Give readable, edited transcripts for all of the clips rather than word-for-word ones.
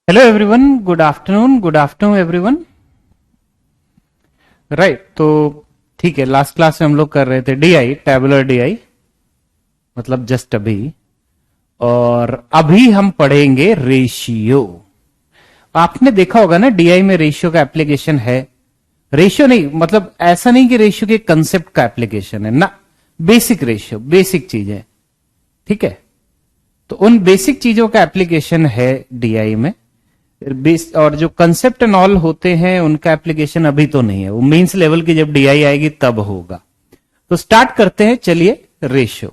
Hello everyone, good afternoon everyone. Right, तो ठीक है, लास्ट क्लास में हम लोग कर रहे थे डीआई, टैबुलर डीआई, मतलब जस्ट अभी। और अभी हम पढ़ेंगे रेशियो। आपने देखा होगा ना, डीआई में रेशियो का एप्लीकेशन है। रेशियो नहीं, मतलब ऐसा नहीं कि रेशियो के कंसेप्ट का एप्लीकेशन है ना, बेसिक रेशियो, बेसिक चीजें, ठीक है। तो उन बेसिक चीजों का एप्लीकेशन है डीआई में, और जो कंसेप्ट एंड ऑल होते हैं उनका एप्लीकेशन अभी तो नहीं है, वो मेंस लेवल की जब डीआई आएगी तब होगा। तो स्टार्ट करते हैं, चलिए। रेशियो,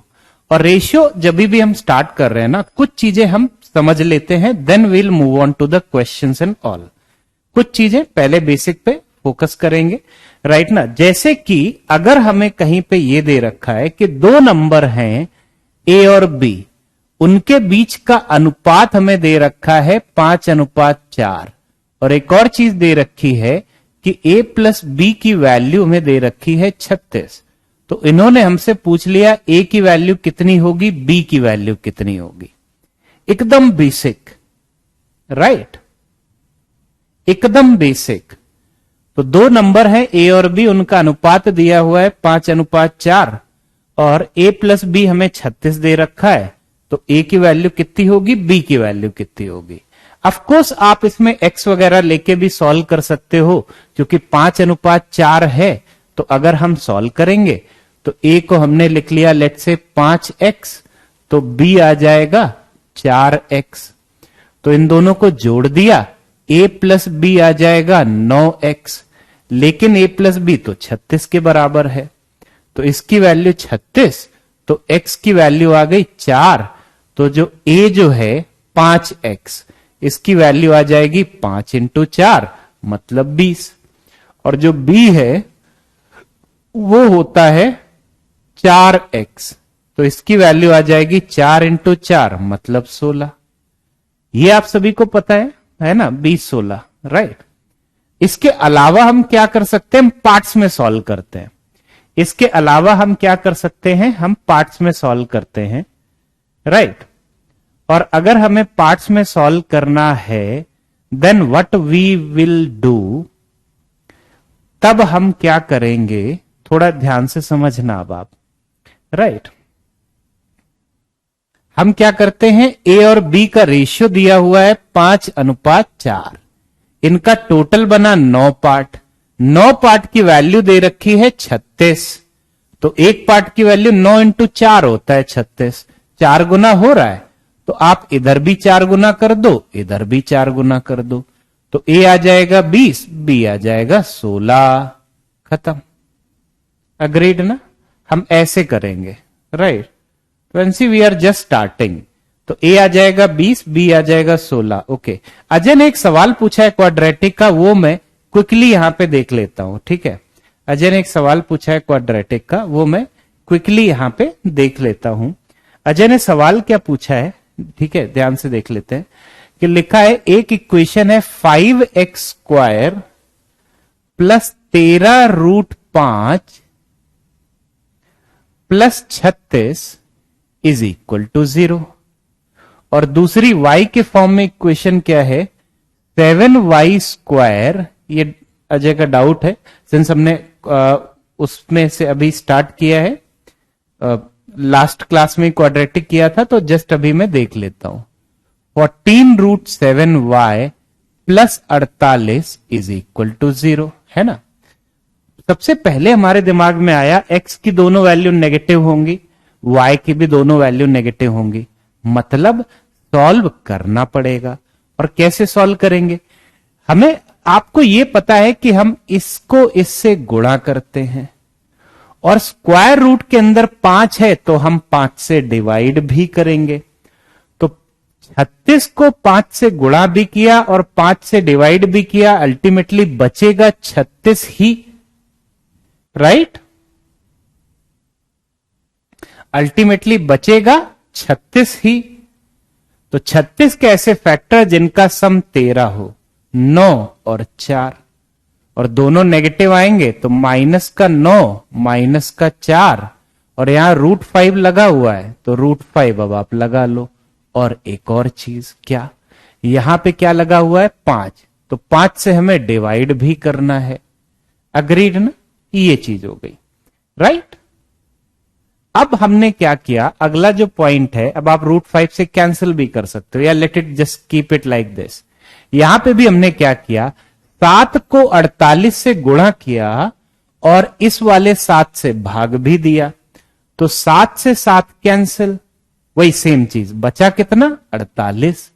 और रेशियो जब भी हम स्टार्ट कर रहे हैं ना, कुछ चीजें हम समझ लेते हैं, then we'll move on to the questions and all. कुछ चीजें पहले बेसिक पे फोकस करेंगे, राइट ना। जैसे कि अगर हमें कहीं पे ये दे रखा है कि दो नंबर हैं ए और बी, उनके बीच का अनुपात हमें दे रखा है 5:4, और एक और चीज दे रखी है कि a प्लस बी की वैल्यू हमें दे रखी है 36। तो इन्होंने हमसे पूछ लिया a की वैल्यू कितनी होगी, b की वैल्यू कितनी होगी। एकदम बेसिक, राइट, एकदम बेसिक। तो दो नंबर है a और b, उनका अनुपात दिया हुआ है 5:4, और a प्लस बी हमें 36 दे रखा है। तो a की वैल्यू कितनी होगी, b की वैल्यू कितनी होगी। ऑफ कोर्स आप इसमें x वगैरह लेके भी सॉल्व कर सकते हो, क्योंकि 5:4 है। तो अगर हम सॉल्व करेंगे तो a को हमने लिख लिया लेट से 5x, तो b आ जाएगा 4x। तो इन दोनों को जोड़ दिया, a प्लस बी आ जाएगा 9x, लेकिन a प्लस बी तो 36 के बराबर है, तो इसकी वैल्यू 36, तो x की वैल्यू आ गई 4। तो जो a जो है 5x, इसकी वैल्यू आ जाएगी 5 × 4 मतलब 20, और जो b है वो होता है 4x, तो इसकी वैल्यू आ जाएगी 4 × 4 मतलब 16। ये आप सभी को पता है ना, 20 16, राइट। इसके अलावा हम क्या कर सकते हैं, हम पार्ट्स में सॉल्व करते हैं। इसके अलावा हम क्या कर सकते हैं, हम पार्ट्स में सॉल्व करते हैं, राइट। और अगर हमें पार्ट्स में सॉल्व करना है, then what we will do, तब हम क्या करेंगे, थोड़ा ध्यान से समझना अब आप, राइट। हम क्या करते हैं, ए और बी का रेशियो दिया हुआ है 5:4, इनका टोटल बना 9 पार्ट, 9 पार्ट की वैल्यू दे रखी है 36। तो एक पार्ट की वैल्यू 9 × 4 होता है 36, 4 गुना हो रहा है, तो आप इधर भी 4 गुना कर दो, इधर भी 4 गुना कर दो। तो a आ जाएगा 20, b आ जाएगा 16, खत्म। अग्रीड ना, हम ऐसे करेंगे, right. Once we are just starting. तो a आ जाएगा 20, b आ जाएगा 16, ओके। अजय ने एक सवाल पूछा है क्वाड्रेटिक का, वो मैं क्विकली यहां पे देख लेता हूं, ठीक है। अजय ने एक सवाल पूछा है क्वाड्रेटिक का, वो मैं क्विकली यहां पे देख लेता हूं। अजय ने सवाल क्या पूछा है, ठीक है, ध्यान से देख लेते हैं। कि लिखा है एक इक्वेशन है 5x² plus 13√5 plus 36 is equal to 0। और दूसरी y के फॉर्म में इक्वेशन क्या है, 7y²। ये अजय का डाउट है, सिंस हमने उसमें से अभी स्टार्ट किया है, लास्ट क्लास में क्वाड्रेटिक किया था, तो जस्ट अभी मैं देख लेता हूं। 14√7y plus 48 is equal to 0, है ना। सबसे पहले हमारे दिमाग में आया x की दोनों वैल्यू नेगेटिव होंगी, y की भी दोनों वैल्यू नेगेटिव होंगी, मतलब सॉल्व करना पड़ेगा। और कैसे सॉल्व करेंगे, हमें, आपको यह पता है कि हम इसको इससे गुणा करते हैं, और स्क्वायर रूट के अंदर 5 है तो हम 5 से डिवाइड भी करेंगे। तो 36 को 5 से गुणा भी किया और 5 से डिवाइड भी किया, अल्टीमेटली बचेगा 36 ही, राइट। अल्टीमेटली बचेगा 36 ही। तो 36 के ऐसे फैक्टर जिनका सम 13 हो, 9 और 4, और दोनों नेगेटिव आएंगे तो -9 -4, और यहां √5 लगा हुआ है तो √5 अब आप लगा लो। और एक और चीज क्या, यहां पे क्या लगा हुआ है 5, तो 5 से हमें डिवाइड भी करना है। अग्रीड ना, ये चीज हो गई, राइट। अब हमने क्या किया, अगला जो पॉइंट है, अब आप √5 से कैंसिल भी कर सकते हो या let it just keep it like this. यहां पे भी हमने क्या किया, 7 को 48 से गुणा किया और इस वाले 7 से भाग भी दिया, तो 7 से 7 कैंसिल, वही सेम चीज, बचा कितना 48।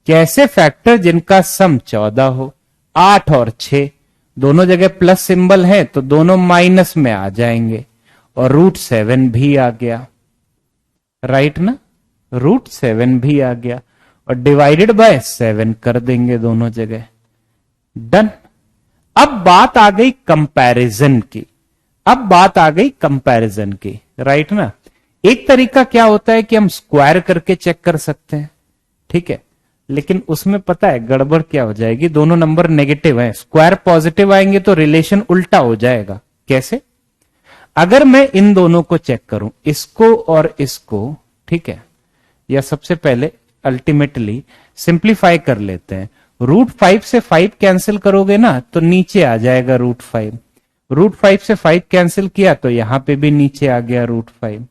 कैसे फैक्टर जिनका सम 14 हो, 8 और 6 दोनों जगह प्लस सिंबल है तो दोनों माइनस में आ जाएंगे, और √7 भी आ गया, राइट ना, √7 भी आ गया, और डिवाइडेड बाय 7 कर देंगे दोनों जगह, डन। अब बात आ गई कंपैरिजन की, अब बात आ गई कंपैरिजन की, राइट ना। एक तरीका क्या होता है कि हम स्क्वायर करके चेक कर सकते हैं, ठीक है, लेकिन उसमें पता है गड़बड़ क्या हो जाएगी, दोनों नंबर नेगेटिव हैं, स्क्वायर पॉजिटिव आएंगे तो रिलेशन उल्टा हो जाएगा। कैसे, अगर मैं इन दोनों को चेक करूं, इसको और इसको, ठीक है, या सबसे पहले अल्टीमेटली सिंप्लीफाई कर लेते हैं, √5 से 5 कैंसिल करोगे ना तो नीचे आ जाएगा √5, √5 से 5 कैंसिल किया तो यहां पे भी नीचे आ गया √5।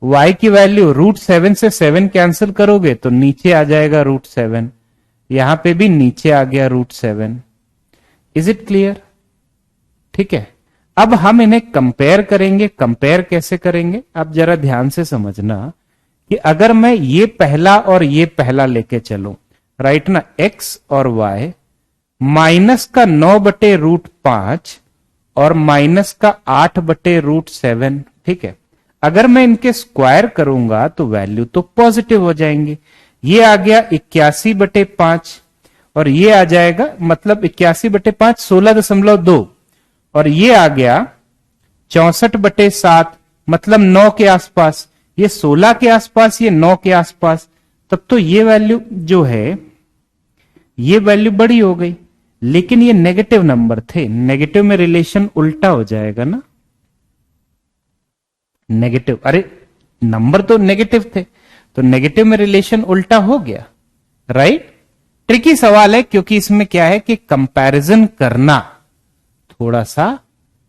y की वैल्यू √7 से 7 कैंसिल करोगे तो नीचे आ जाएगा √7, यहां पे भी नीचे आ गया √7। Is it clear? ठीक है, अब हम इन्हें कंपेयर करेंगे। कंपेयर कैसे करेंगे, आप जरा ध्यान से समझना कि अगर मैं ये पहला और ये पहला लेके चलूं, राइट ना, x और y, माइनस का 9/√5 और माइनस का 8/√7, ठीक है, अगर मैं इनके स्क्वायर करूंगा तो वैल्यू तो पॉजिटिव हो जाएंगी। ये आ गया 81/5 और ये आ जाएगा, मतलब 81/5 16.2, और ये आ गया 64/7 मतलब 9 के आसपास, ये 16 के आसपास, ये 9 के आसपास, तब तो ये वैल्यू जो है ये वैल्यू बड़ी हो गई, लेकिन ये नेगेटिव नंबर थे, नेगेटिव में रिलेशन उल्टा हो जाएगा ना, नेगेटिव, अरे नंबर तो नेगेटिव थे तो नेगेटिव में रिलेशन उल्टा हो गया, राइट। ट्रिकी सवाल है क्योंकि इसमें क्या है कि कंपैरिजन करना थोड़ा सा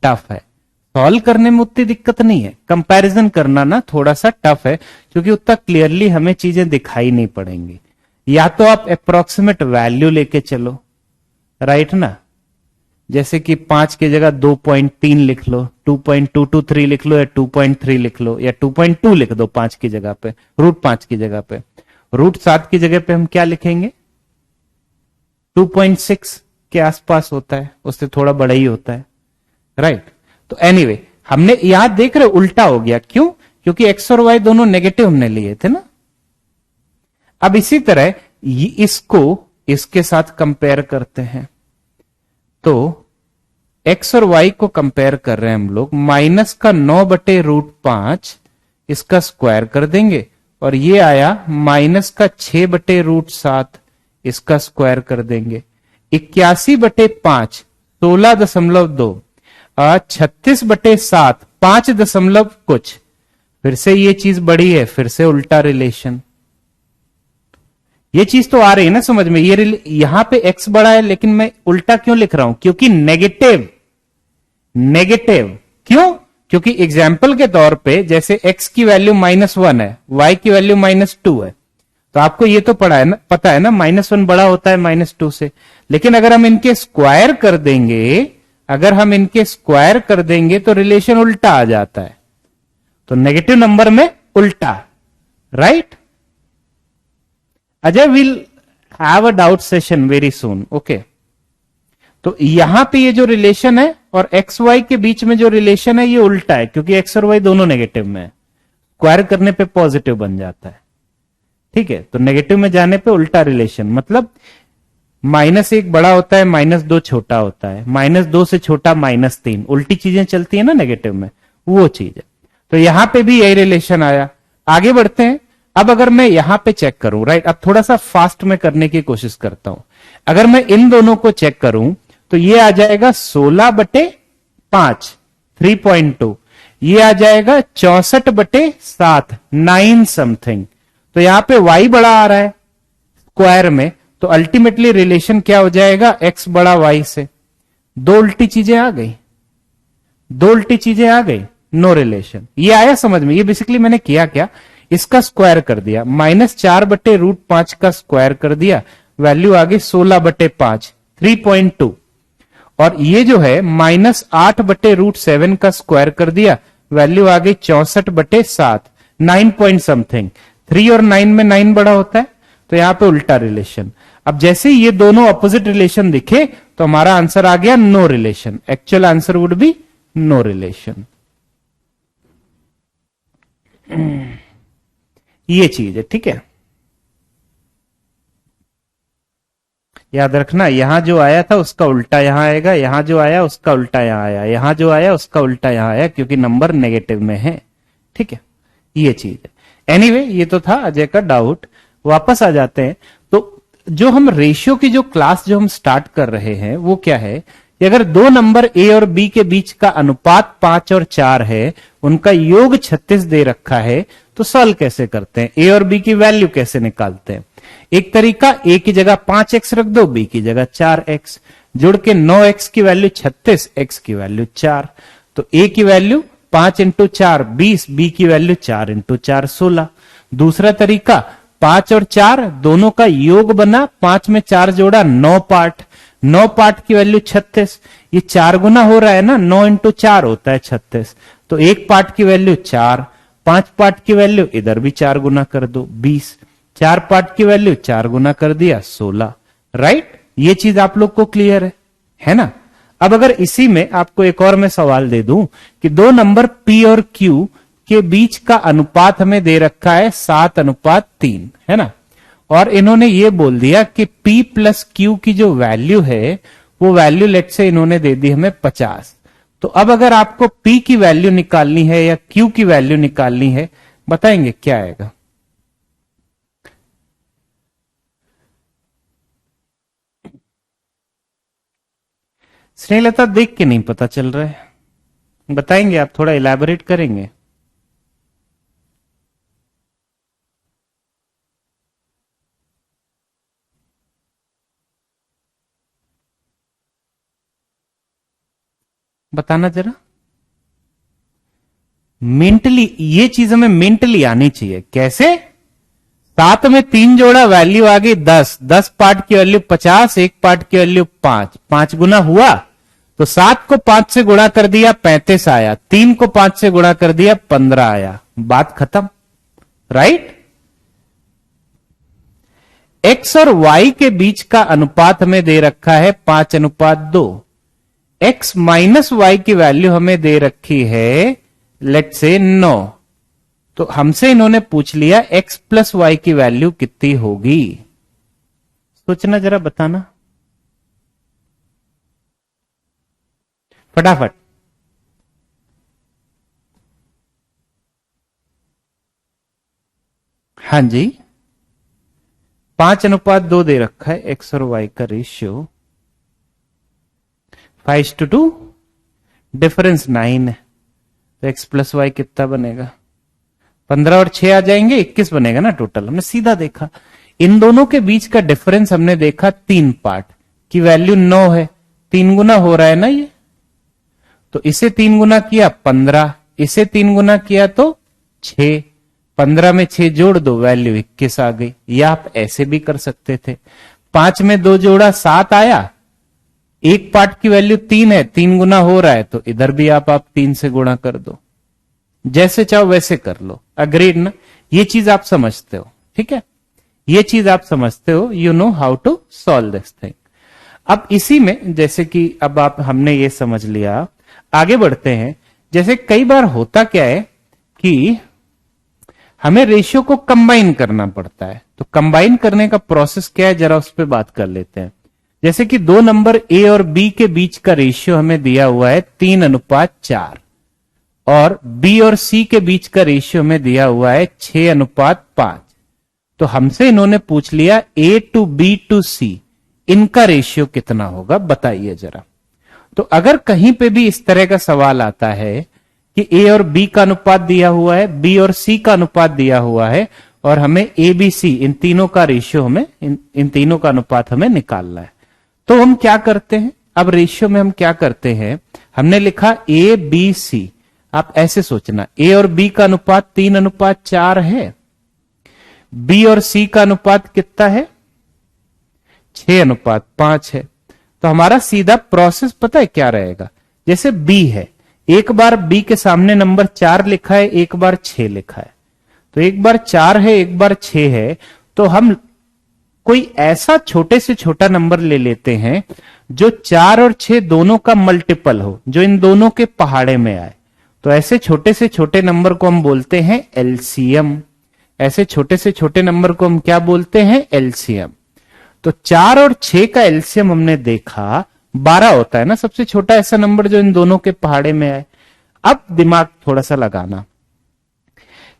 टफ है, सॉल्व करने में उतनी दिक्कत नहीं है, कंपैरिजन करना ना थोड़ा सा टफ है क्योंकि उतना क्लियरली हमें चीजें दिखाई नहीं पड़ेंगी। या तो आप अप्रोक्सीमेट वैल्यू लेके चलो, राइट ना, जैसे कि 5 की जगह 2.3 लिख लो, 2.223 लिख लो, या 2.3 लिख लो, या 2.2 लिख दो 5 की जगह पे, √5 की जगह पे। √7 की जगह पे हम क्या लिखेंगे, 2.6 के आसपास होता है, उससे थोड़ा बड़ा ही होता है, राइट। तो एनीवे हमने यहां देख रहे उल्टा हो गया, क्यों, क्योंकि x और y दोनों नेगेटिव हमने लिए थे ना। अब इसी तरह इसको इसके साथ कंपेयर करते हैं, तो x और y को कंपेयर कर रहे हैं हम लोग, माइनस का 9/√5 इसका स्क्वायर कर देंगे, और ये आया माइनस का 6/√7 इसका स्क्वायर कर देंगे, 81/5 16.2, 36/7 5 दशमलव कुछ, फिर से ये चीज बड़ी है, फिर से उल्टा रिलेशन। ये चीज तो आ रही है ना समझ में, ये यहां पे x बड़ा है लेकिन मैं उल्टा क्यों लिख रहा हूं, क्योंकि नेगेटिव, नेगेटिव क्यों, क्योंकि एग्जाम्पल के तौर पे जैसे x की वैल्यू -1 है, y की वैल्यू -2 है, तो आपको ये तो पढ़ा है ना, पता है ना, -1 बड़ा होता है -2 से, लेकिन अगर हम इनके स्क्वायर कर देंगे, अगर हम इनके स्क्वायर कर देंगे तो रिलेशन उल्टा आ जाता है, तो नेगेटिव नंबर में उल्टा, right. Ajay will have a doubt session very soon, okay. तो यहां पे ये जो रिलेशन है और एक्स वाई के बीच में जो रिलेशन है ये उल्टा है, क्योंकि एक्स और वाई दोनों नेगेटिव में है, स्क्वायर करने पे पॉजिटिव बन जाता है, ठीक है। तो नेगेटिव में जाने पे उल्टा रिलेशन, मतलब -1 बड़ा होता है, -2 छोटा होता है, -2 से छोटा -3, उल्टी चीजें चलती है ना नेगेटिव में, वो चीज है। तो यहां पे भी यही रिलेशन आया। आगे बढ़ते हैं। अब अगर मैं यहां पे चेक करूं, राइट, अब थोड़ा सा फास्ट में करने की कोशिश करता हूं। अगर मैं इन दोनों को चेक करूं तो ये आ जाएगा 16/5 3.2, ये आ जाएगा 64/7 9 समथिंग। तो यहां पे y बड़ा आ रहा है स्क्वायर में, तो अल्टीमेटली रिलेशन क्या हो जाएगा, x बड़ा y से। दो उल्टी चीजें आ गई, दो उल्टी चीजें आ गई, नो रिलेशन। ये आया समझ में? ये बेसिकली मैंने किया क्या, इसका स्क्वायर कर दिया, -4/√5 का स्क्वायर कर दिया, वैल्यू आ गई 16/5, 3.2। और ये जो है -8/√7 का स्क्वायर कर दिया, वैल्यू आ गई 64/7, 9 पॉइंट समथिंग। 3 और 9 में 9 बड़ा होता है, तो यहां पे उल्टा रिलेशन। अब जैसे ये दोनों अपोजिट रिलेशन दिखे तो हमारा आंसर आ गया no relation. Actual answer would be no relation. ये चीज है, ठीक है। याद रखना, यहां जो आया था उसका उल्टा यहां आएगा, यहां जो आया उसका उल्टा यहां आया, यहां जो आया उसका उल्टा यहां आया, क्योंकि नंबर नेगेटिव में है, ठीक है। ये चीज है। एनीवे, ये तो था अजय का डाउट। वापस आ जाते हैं। तो जो हम रेशियो की जो क्लास जो हम स्टार्ट कर रहे हैं वो क्या है कि अगर दो नंबर ए और बी के बीच का अनुपात 5 और 4 है, उनका योग 36 दे रखा है, तो सॉल्व कैसे करते हैं, ए और बी की वैल्यू कैसे निकालते हैं। एक तरीका, ए की जगह 5x रख दो, बी की जगह 4x, जुड़ के 9x की वैल्यू 36, x की वैल्यू 4। तो ए की वैल्यू 5 इंटू 4 20, बी की वैल्यू 4 इंटू 4 16। दूसरा तरीका, 5 और 4 दोनों का योग बना, 5 में 4 जोड़ा 9 पार्ट, 9 पार्ट की वैल्यू 36। ये 4 गुना हो रहा है ना, 9 इंटू 4 होता है 36। तो एक पार्ट की वैल्यू 4, 5 पार्ट की वैल्यू इधर भी 4 गुना कर दो 20, 4 पार्ट की वैल्यू 4 गुना कर दिया 16। राइट, ये चीज आप लोग को क्लियर है ना। अब अगर इसी में आपको एक और मैं सवाल दे दूं कि दो नंबर P और Q के बीच का अनुपात हमें दे रखा है 7:3, है ना, और इन्होंने ये बोल दिया कि P प्लस Q की जो वैल्यू है वो वैल्यू लेट से इन्होंने दे दी हमें 50। तो अब अगर आपको P की वैल्यू निकालनी है या Q की वैल्यू निकालनी है, बताएंगे क्या आएगा। स्नेहलता देख के नहीं पता चल रहा है, बताएंगे आप, थोड़ा इलैबोरेट करेंगे। बताना जरा। मेंटली ये चीज हमें मेंटली आनी चाहिए। कैसे? 7 में 3 जोड़ा, वैल्यू आ गई 10, 10 पार्ट की वैल्यू 50, एक पार्ट की वैल्यू 5, 5 गुना हुआ तो 7 को 5 से गुणा कर दिया 35 आया, 3 को 5 से गुणा कर दिया 15 आया, बात खत्म। राइट। एक्स और वाई के बीच का अनुपात हमें दे रखा है 5:2। एक्स माइनस वाई की वैल्यू हमें दे रखी है लेट से 9। तो हमसे इन्होंने पूछ लिया एक्स प्लस वाई की वैल्यू कितनी होगी। सोचना जरा, बताना फटाफट। हाँ जी, 5:2 दे रखा है एक्स और वाई का रेशियो, 5:2, डिफरेंस 9 है, तो एक्स प्लस वाई कितना बनेगा, 15 और 6 आ जाएंगे, 21 बनेगा ना टोटल। हमने सीधा देखा इन दोनों के बीच का डिफरेंस, हमने देखा 3 पार्ट की वैल्यू 9 है, 3 गुना हो रहा है ना ये, तो इसे 3 गुना किया 15, इसे 3 गुना किया तो 6, 15 में 6 जोड़ दो, वैल्यू 21 आ गई। या आप ऐसे भी कर सकते थे, 5 में 2 जोड़ा 7 आया, एक पार्ट की वैल्यू 3 है, 3 गुना हो रहा है, तो इधर भी आप 3 से गुणा कर दो, जैसे चाहो वैसे कर लो। अग्रीड ना, ये चीज आप समझते हो, ठीक है, ये चीज आप समझते हो, you know how to solve this thing. अब इसी में जैसे कि अब आप हमने ये समझ लिया, आगे बढ़ते हैं। जैसे कई बार होता क्या है कि हमें रेशियो को कंबाइन करना पड़ता है, तो कंबाइन करने का प्रोसेस क्या है जरा उस पर बात कर लेते हैं। जैसे कि दो नंबर ए और बी के बीच का रेशियो हमें दिया हुआ है 3:4, और बी और सी के बीच का रेशियो हमें दिया हुआ है 6:5। तो हमसे इन्होंने पूछ लिया ए टू बी टू सी, इनका रेशियो कितना होगा, बताइए जरा। तो अगर कहीं पे भी इस तरह का सवाल आता है कि ए और बी का अनुपात दिया हुआ है, बी और सी का अनुपात दिया हुआ है, और हमें ABC इन तीनों का रेशियो हमें इन तीनों का अनुपात हमें निकालना है। तो हम क्या करते हैं, अब रेशियो में हम क्या करते हैं, हमने लिखा ABC। आप ऐसे सोचना, A और B का अनुपात 3:4 है, B और C का अनुपात कितना है, 6:5 है। तो हमारा सीधा प्रोसेस पता है क्या रहेगा, जैसे B है, एक बार B के सामने नंबर 4 लिखा है, एक बार 6 लिखा है, तो एक बार 4 है एक बार 6 है, तो हम कोई ऐसा छोटे से छोटा नंबर ले लेते हैं जो 4 और 6 दोनों का मल्टीपल हो, जो इन दोनों के पहाड़े में आए। तो ऐसे छोटे से छोटे नंबर को हम बोलते हैं एलसीएम। ऐसे छोटे से छोटे नंबर को हम क्या बोलते हैं, एलसीएम। तो 4 और 6 का एलसीएम हमने देखा 12 होता है ना, सबसे छोटा ऐसा नंबर जो इन दोनों के पहाड़े में आए। अब दिमाग थोड़ा सा लगाना,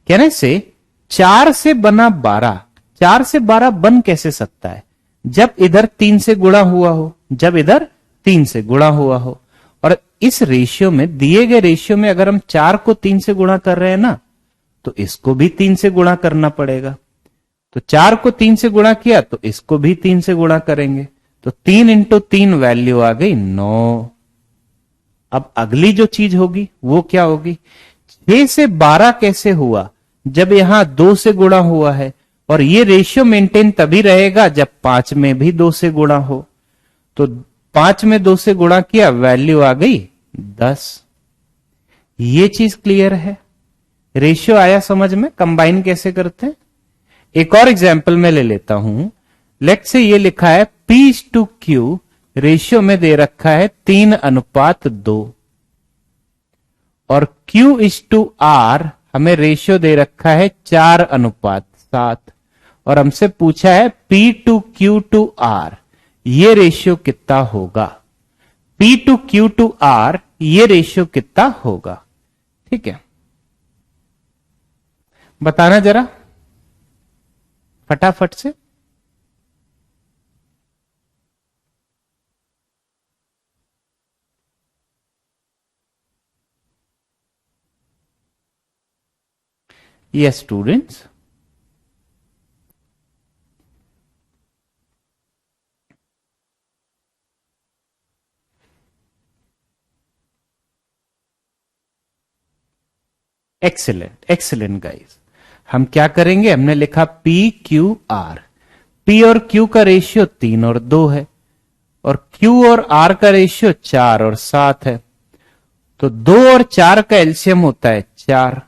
कहने से 4 से बना 12, 4 से 12 बन कैसे सकता है, जब इधर 3 से गुणा हुआ हो, जब इधर 3 से गुणा हुआ हो। और इस रेशियो में, दिए गए रेशियो में अगर हम 4 को 3 से गुणा कर रहे हैं ना, तो इसको भी 3 से गुणा करना पड़ेगा। तो 4 को 3 से गुणा किया तो इसको भी 3 से गुणा करेंगे, तो 3 इंटू 3 वैल्यू आ गई 9। अब अगली जो चीज होगी वो क्या होगी, 6 से 12 कैसे हुआ, जब यहां 2 से गुणा हुआ है, और ये रेशियो मेंटेन तभी रहेगा जब 5 में भी 2 से गुणा हो। तो 5 में 2 से गुणा किया, वैल्यू आ गई 10। ये चीज क्लियर है, रेशियो आया समझ में, कंबाइन कैसे करते हैं। एक और एग्जाम्पल मैं ले लेता हूं, लेट से ये लिखा है P/Q, रेशियो में दे रखा है 3:2, और Q/R हमें रेशियो दे रखा है 4:7, और हमसे पूछा है P/Q/R, ये रेशियो कितना होगा, P/Q/R ये रेशियो कितना होगा। ठीक है, बताना जरा फटाफट से। Yes students, excellent excellent guys. हम क्या करेंगे, हमने लिखा P/Q/R, P और Q का रेशियो 3 और 2 है, और Q और R का रेशियो 4 और 7 है। तो 2 और 4 का एलसीएम होता है 4,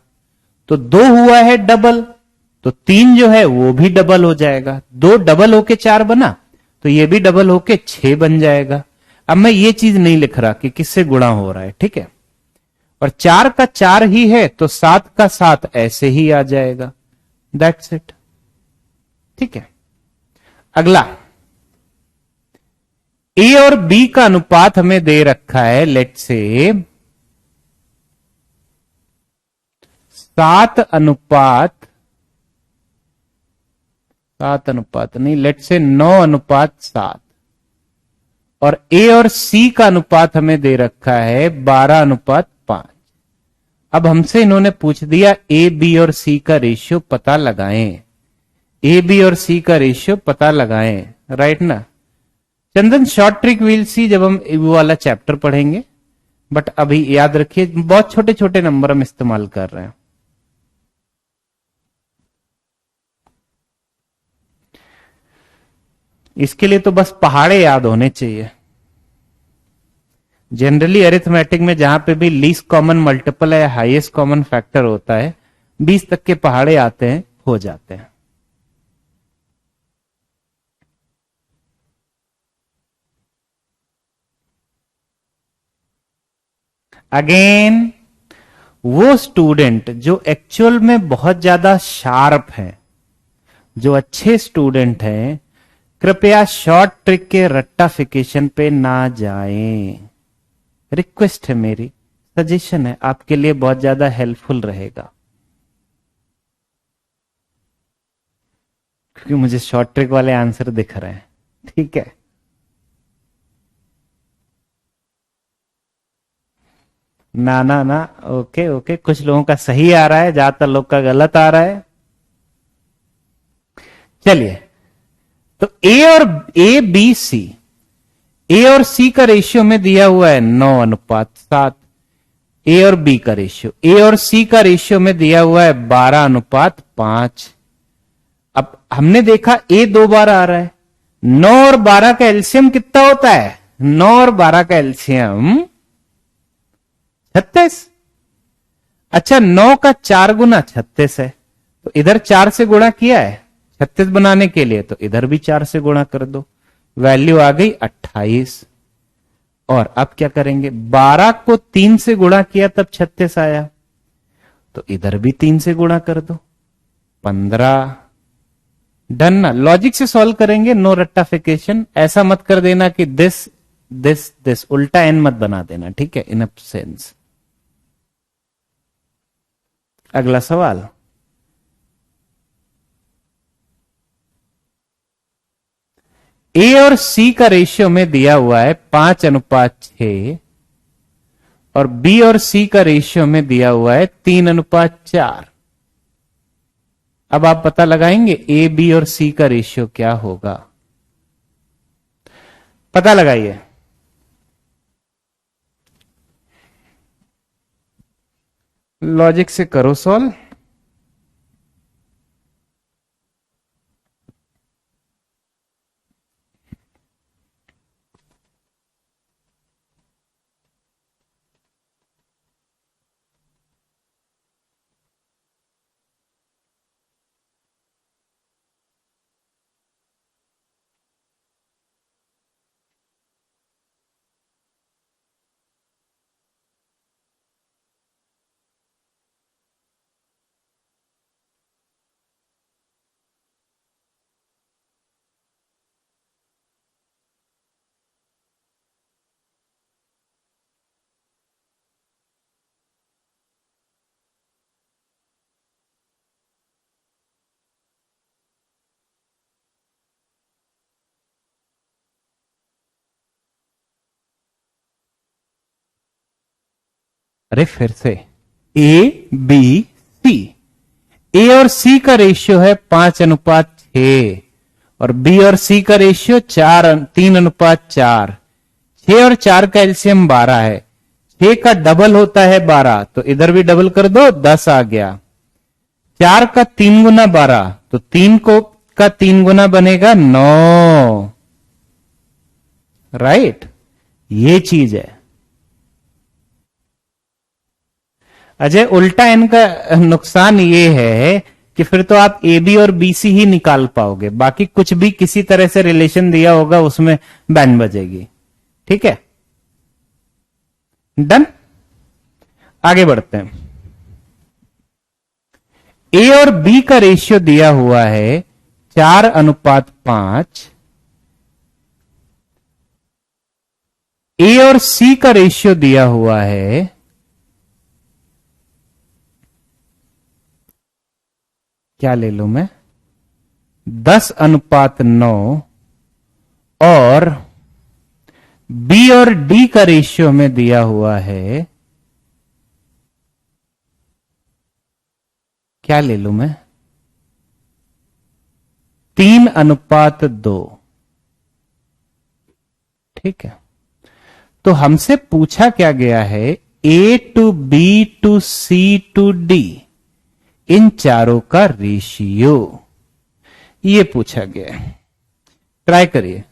तो 2 हुआ है डबल, तो 3 जो है वो भी डबल हो जाएगा। 2 डबल होके 4 बना, तो ये भी डबल होके 6 बन जाएगा। अब मैं ये चीज नहीं लिख रहा कि किससे गुणा हो रहा है, ठीक है, और 4 का 4 ही है, तो 7 का 7 ऐसे ही आ जाएगा। That's it. ठीक है, अगला ए और बी का अनुपात हमें दे रखा है, लेट से 7:7 नहीं, लेट से 9:7, और ए और सी का अनुपात हमें दे रखा है 12:5। अब हमसे इन्होंने पूछ दिया ए बी और सी का रेशियो पता लगाएं, ए बी और सी का रेशियो पता लगाएं, राइट ना। चंदन शॉर्ट ट्रिक विल सी जब हम वो वाला चैप्टर पढ़ेंगे, बट अभी याद रखिए बहुत छोटे छोटे नंबर हम इस्तेमाल कर रहे हैं। इसके लिए तो बस पहाड़े याद होने चाहिए। जनरली अरिथमेटिक में जहां पे भी लीस्ट कॉमन मल्टीपल है, हाईएस्ट कॉमन फैक्टर होता है, 20 तक के पहाड़े आते हैं, हो जाते हैं। अगेन वो स्टूडेंट जो एक्चुअल में बहुत ज्यादा शार्प है, जो अच्छे स्टूडेंट हैं, कृपया शॉर्ट ट्रिक के रट्टाफिकेशन पे ना जाएं। रिक्वेस्ट है मेरी, सजेशन है, आपके लिए बहुत ज्यादा हेल्पफुल रहेगा, क्योंकि मुझे शॉर्ट ट्रिक वाले आंसर दिख रहे हैं। ठीक है, ना ना ना, ओके ओके, कुछ लोगों का सही आ रहा है, ज्यादातर लोग का गलत आ रहा है। चलिए, तो ए और सी का रेशियो में दिया हुआ है 9:7। ए और बी का रेशियो, ए और सी का रेशियो में दिया हुआ है 12:5। अब हमने देखा ए 2 बार आ रहा है। 9 और 12 का एलसीएम कितना होता है? 9 और 12 का एलसीएम 36। अच्छा, 9 का 4 गुना 36 है, तो इधर 4 से गुणा किया है 36 बनाने के लिए, तो इधर भी 4 से गुणा कर दो, वैल्यू आ गई 28। और अब क्या करेंगे? 12 को 3 से गुणा किया तब 36 आया, तो इधर भी 3 से गुणा कर दो, 15। डन ना? लॉजिक से सॉल्व करेंगे, नो रट्टाफिकेशन। ऐसा मत कर देना कि दिस दिस दिस, उल्टा एन मत बना देना, ठीक है? इन अ सेंस। अगला सवाल, ए और सी का रेशियो में दिया हुआ है 5:6 और बी और सी का रेशियो में दिया हुआ है 3:4। अब आप पता लगाएंगे ए बी और सी का रेशियो क्या होगा। पता लगाइए। लॉजिक से करो सॉल्व। अरे फिर से, ए बी सी, ए और सी का रेशियो है 5:6 और बी और सी का रेशियो 3:4। 6 और 4 का एलसीएम 12 है, 6 का डबल होता है 12, तो इधर भी डबल कर दो, 10 आ गया। 4 का 3 गुना 12, तो 3 को का 3 गुना बनेगा 9। राइट, ये चीज है। अजय, उल्टा इनका नुकसान ये है कि फिर तो आप ए बी और बी सी ही निकाल पाओगे, बाकी कुछ भी किसी तरह से रिलेशन दिया होगा उसमें बैंड बजेगी। ठीक है, डन। आगे बढ़ते हैं। ए और बी का रेशियो दिया हुआ है 4:5। ए और सी का रेशियो दिया हुआ है, क्या ले लू मैं, 10:9। और बी और डी का रेशियो में दिया हुआ है, क्या ले लू मैं, 3:2। ठीक है, तो हमसे पूछा क्या गया है? A to B to C to D, इन चारों का रेशियो, ये पूछा गया है। ट्राई करिए।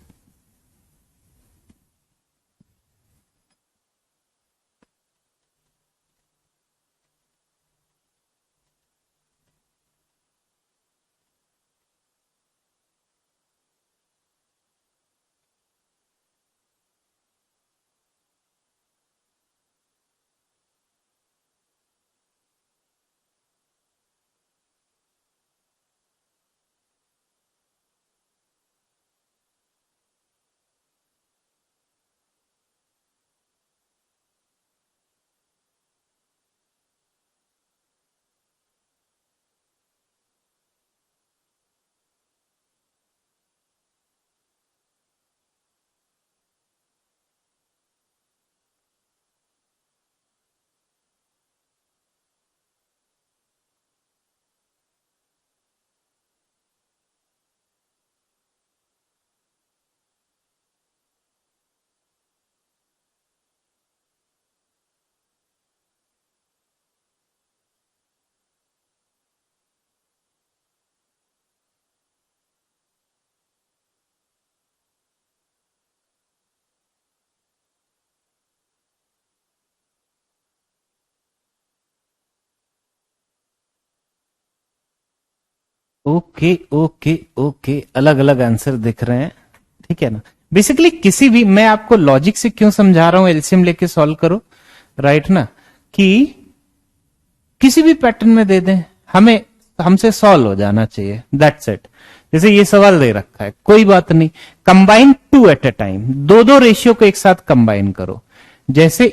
ओके ओके ओके, अलग अलग आंसर दिख रहे हैं, ठीक है ना। बेसिकली किसी भी, मैं आपको लॉजिक से क्यों समझा रहा हूं एलसीएम लेके सॉल्व करो, राइट ना, कि किसी भी पैटर्न में दे दें, हमें हमसे सॉल्व हो जाना चाहिए, दैट्स इट। जैसे ये सवाल दे रखा है, कोई बात नहीं, combine two at a time, दो दो रेशियो को एक साथ कंबाइन करो। जैसे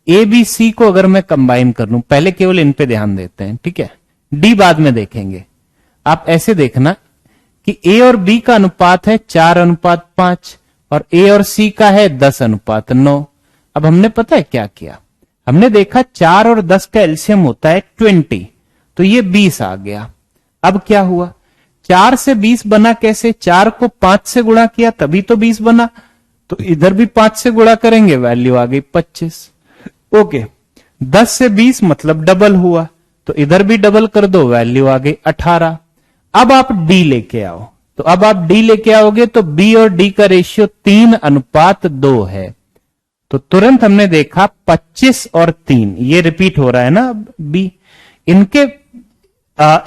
ए बी सी को अगर मैं कंबाइन कर लूं, पहले केवल इन पे ध्यान देते हैं, ठीक है, डी बाद में देखेंगे। आप ऐसे देखना कि ए और बी का अनुपात है 4:5 और ए और सी का है 10:9। अब हमने पता है क्या किया, हमने देखा 4 और 10 का एलसीएम होता है 20, तो ये 20 आ गया। अब क्या हुआ, 4 से 20 बना कैसे, 4 को 5 से गुणा किया तभी तो 20 बना, तो इधर भी 5 से गुणा करेंगे, वैल्यू आ गई 25। ओके, 10 से 20 मतलब डबल हुआ, तो इधर भी डबल कर दो, वैल्यू आ गई 18। अब आप डी लेके आओ, तो अब आप डी लेके आओगे तो बी और डी का रेशियो 3:2 है। तो तुरंत हमने देखा 25 और 3 ये रिपीट हो रहा है ना, बी, इनके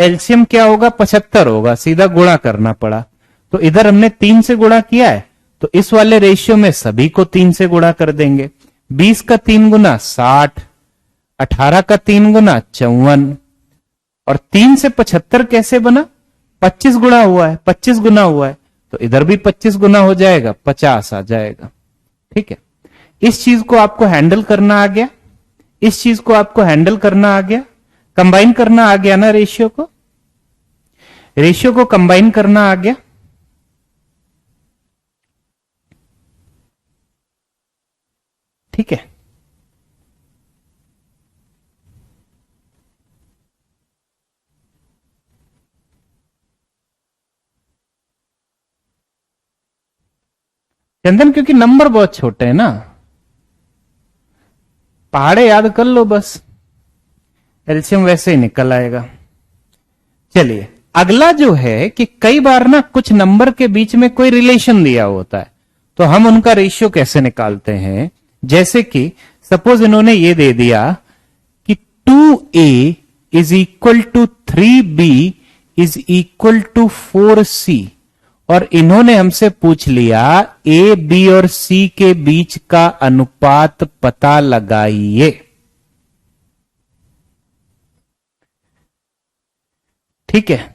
एलसीएम क्या होगा, 75 होगा, सीधा गुणा करना पड़ा। तो इधर हमने 3 से गुणा किया है, तो इस वाले रेशियो में सभी को 3 से गुणा कर देंगे। 20 का 3 गुना 60, 18 का 3 गुना 54, और 3 से 75 कैसे बना, 25 गुणा हुआ है, 25 गुना हुआ है, तो इधर भी 25 गुना हो जाएगा, 50 आ जाएगा। ठीक है, इस चीज को आपको हैंडल करना आ गया, इस चीज को आपको हैंडल करना आ गया, कंबाइन करना आ गया ना, रेशियो को कंबाइन करना आ गया। ठीक है, चंदन क्योंकि नंबर बहुत छोटे हैं ना, पहाड़े याद कर लो बस, एलसीएम वैसे ही निकल आएगा। चलिए अगला जो है कि कई बार ना कुछ नंबर के बीच में कोई रिलेशन दिया होता है, तो हम उनका रेशियो कैसे निकालते हैं। जैसे कि सपोज इन्होंने ये दे दिया कि 2a is equal to 3b is equal to 4c, और इन्होंने हमसे पूछ लिया ए बी और सी के बीच का अनुपात पता लगाइए। ठीक है,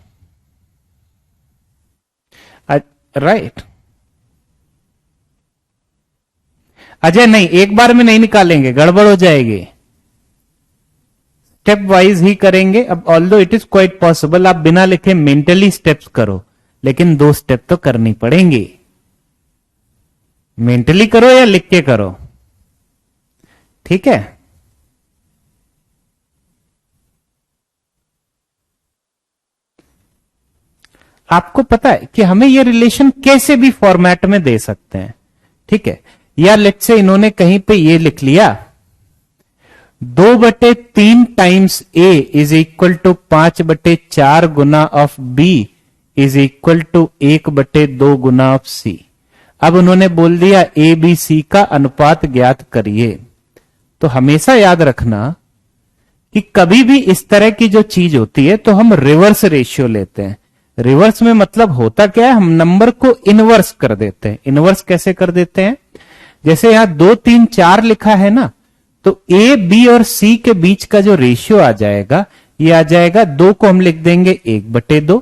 राइट। अजय नहीं, एक बार में नहीं निकालेंगे, गड़बड़ हो जाएगी, स्टेप वाइज ही करेंगे। अब although it is quite possible आप बिना लिखे मेंटली स्टेप्स करो, लेकिन 2 स्टेप तो करनी पड़ेंगी। मेंटली करो या लिख के करो, ठीक है। आपको पता है कि हमें ये रिलेशन कैसे भी फॉर्मेट में दे सकते हैं, ठीक है। या लेट से इन्होंने कहीं पे ये लिख लिया 2/3 times A is equal to 5/4 गुना of B is equal to 1/2 गुना ऑफ सी। अब उन्होंने बोल दिया ए बी सी का अनुपात ज्ञात करिए। तो हमेशा याद रखना कि कभी भी इस तरह की जो चीज होती है तो हम रिवर्स रेशियो लेते हैं। रिवर्स में मतलब होता क्या है, हम नंबर को इनवर्स कर देते हैं। इनवर्स कैसे कर देते हैं, जैसे यहां 2 3 4 लिखा है ना, तो ए बी और सी के बीच का जो रेशियो आ जाएगा ये आ जाएगा 2 को हम लिख देंगे 1/2,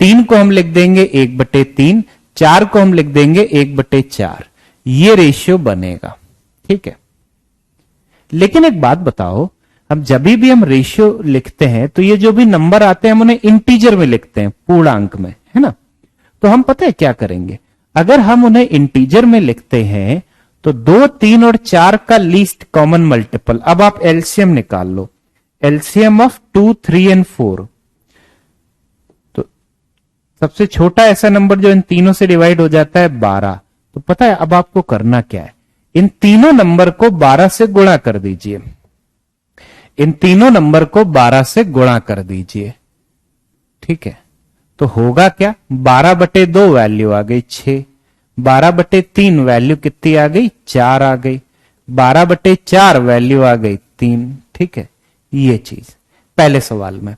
3 को हम लिख देंगे 1/3, 4 को हम लिख देंगे 1/4, ये रेशियो बनेगा। ठीक है, लेकिन एक बात बताओ, अब जब भी हम रेशियो लिखते हैं तो ये जो भी नंबर आते हैं हम उन्हें इंटीजर में लिखते हैं, पूर्णांक में, है ना। तो हम पता है क्या करेंगे, अगर हम उन्हें इंटीजर में लिखते हैं तो 2 3 और 4 का लीस्ट कॉमन मल्टीपल। अब आप एलसीएम निकाल लो, एलसीएम ऑफ 2 3 एंड 4, तो सबसे छोटा ऐसा नंबर जो इन तीनों से डिवाइड हो जाता है 12। तो पता है अब आपको करना क्या है, इन तीनों नंबर को 12 से गुणा कर दीजिए, इन तीनों नंबर को 12 से गुणा कर दीजिए। ठीक है, तो होगा क्या, 12/2 वैल्यू आ गई 6, 12/3 वैल्यू कितनी आ गई 4 आ गई, 12/4 वैल्यू आ गई 3। ठीक है, ये चीज पहले सवाल में।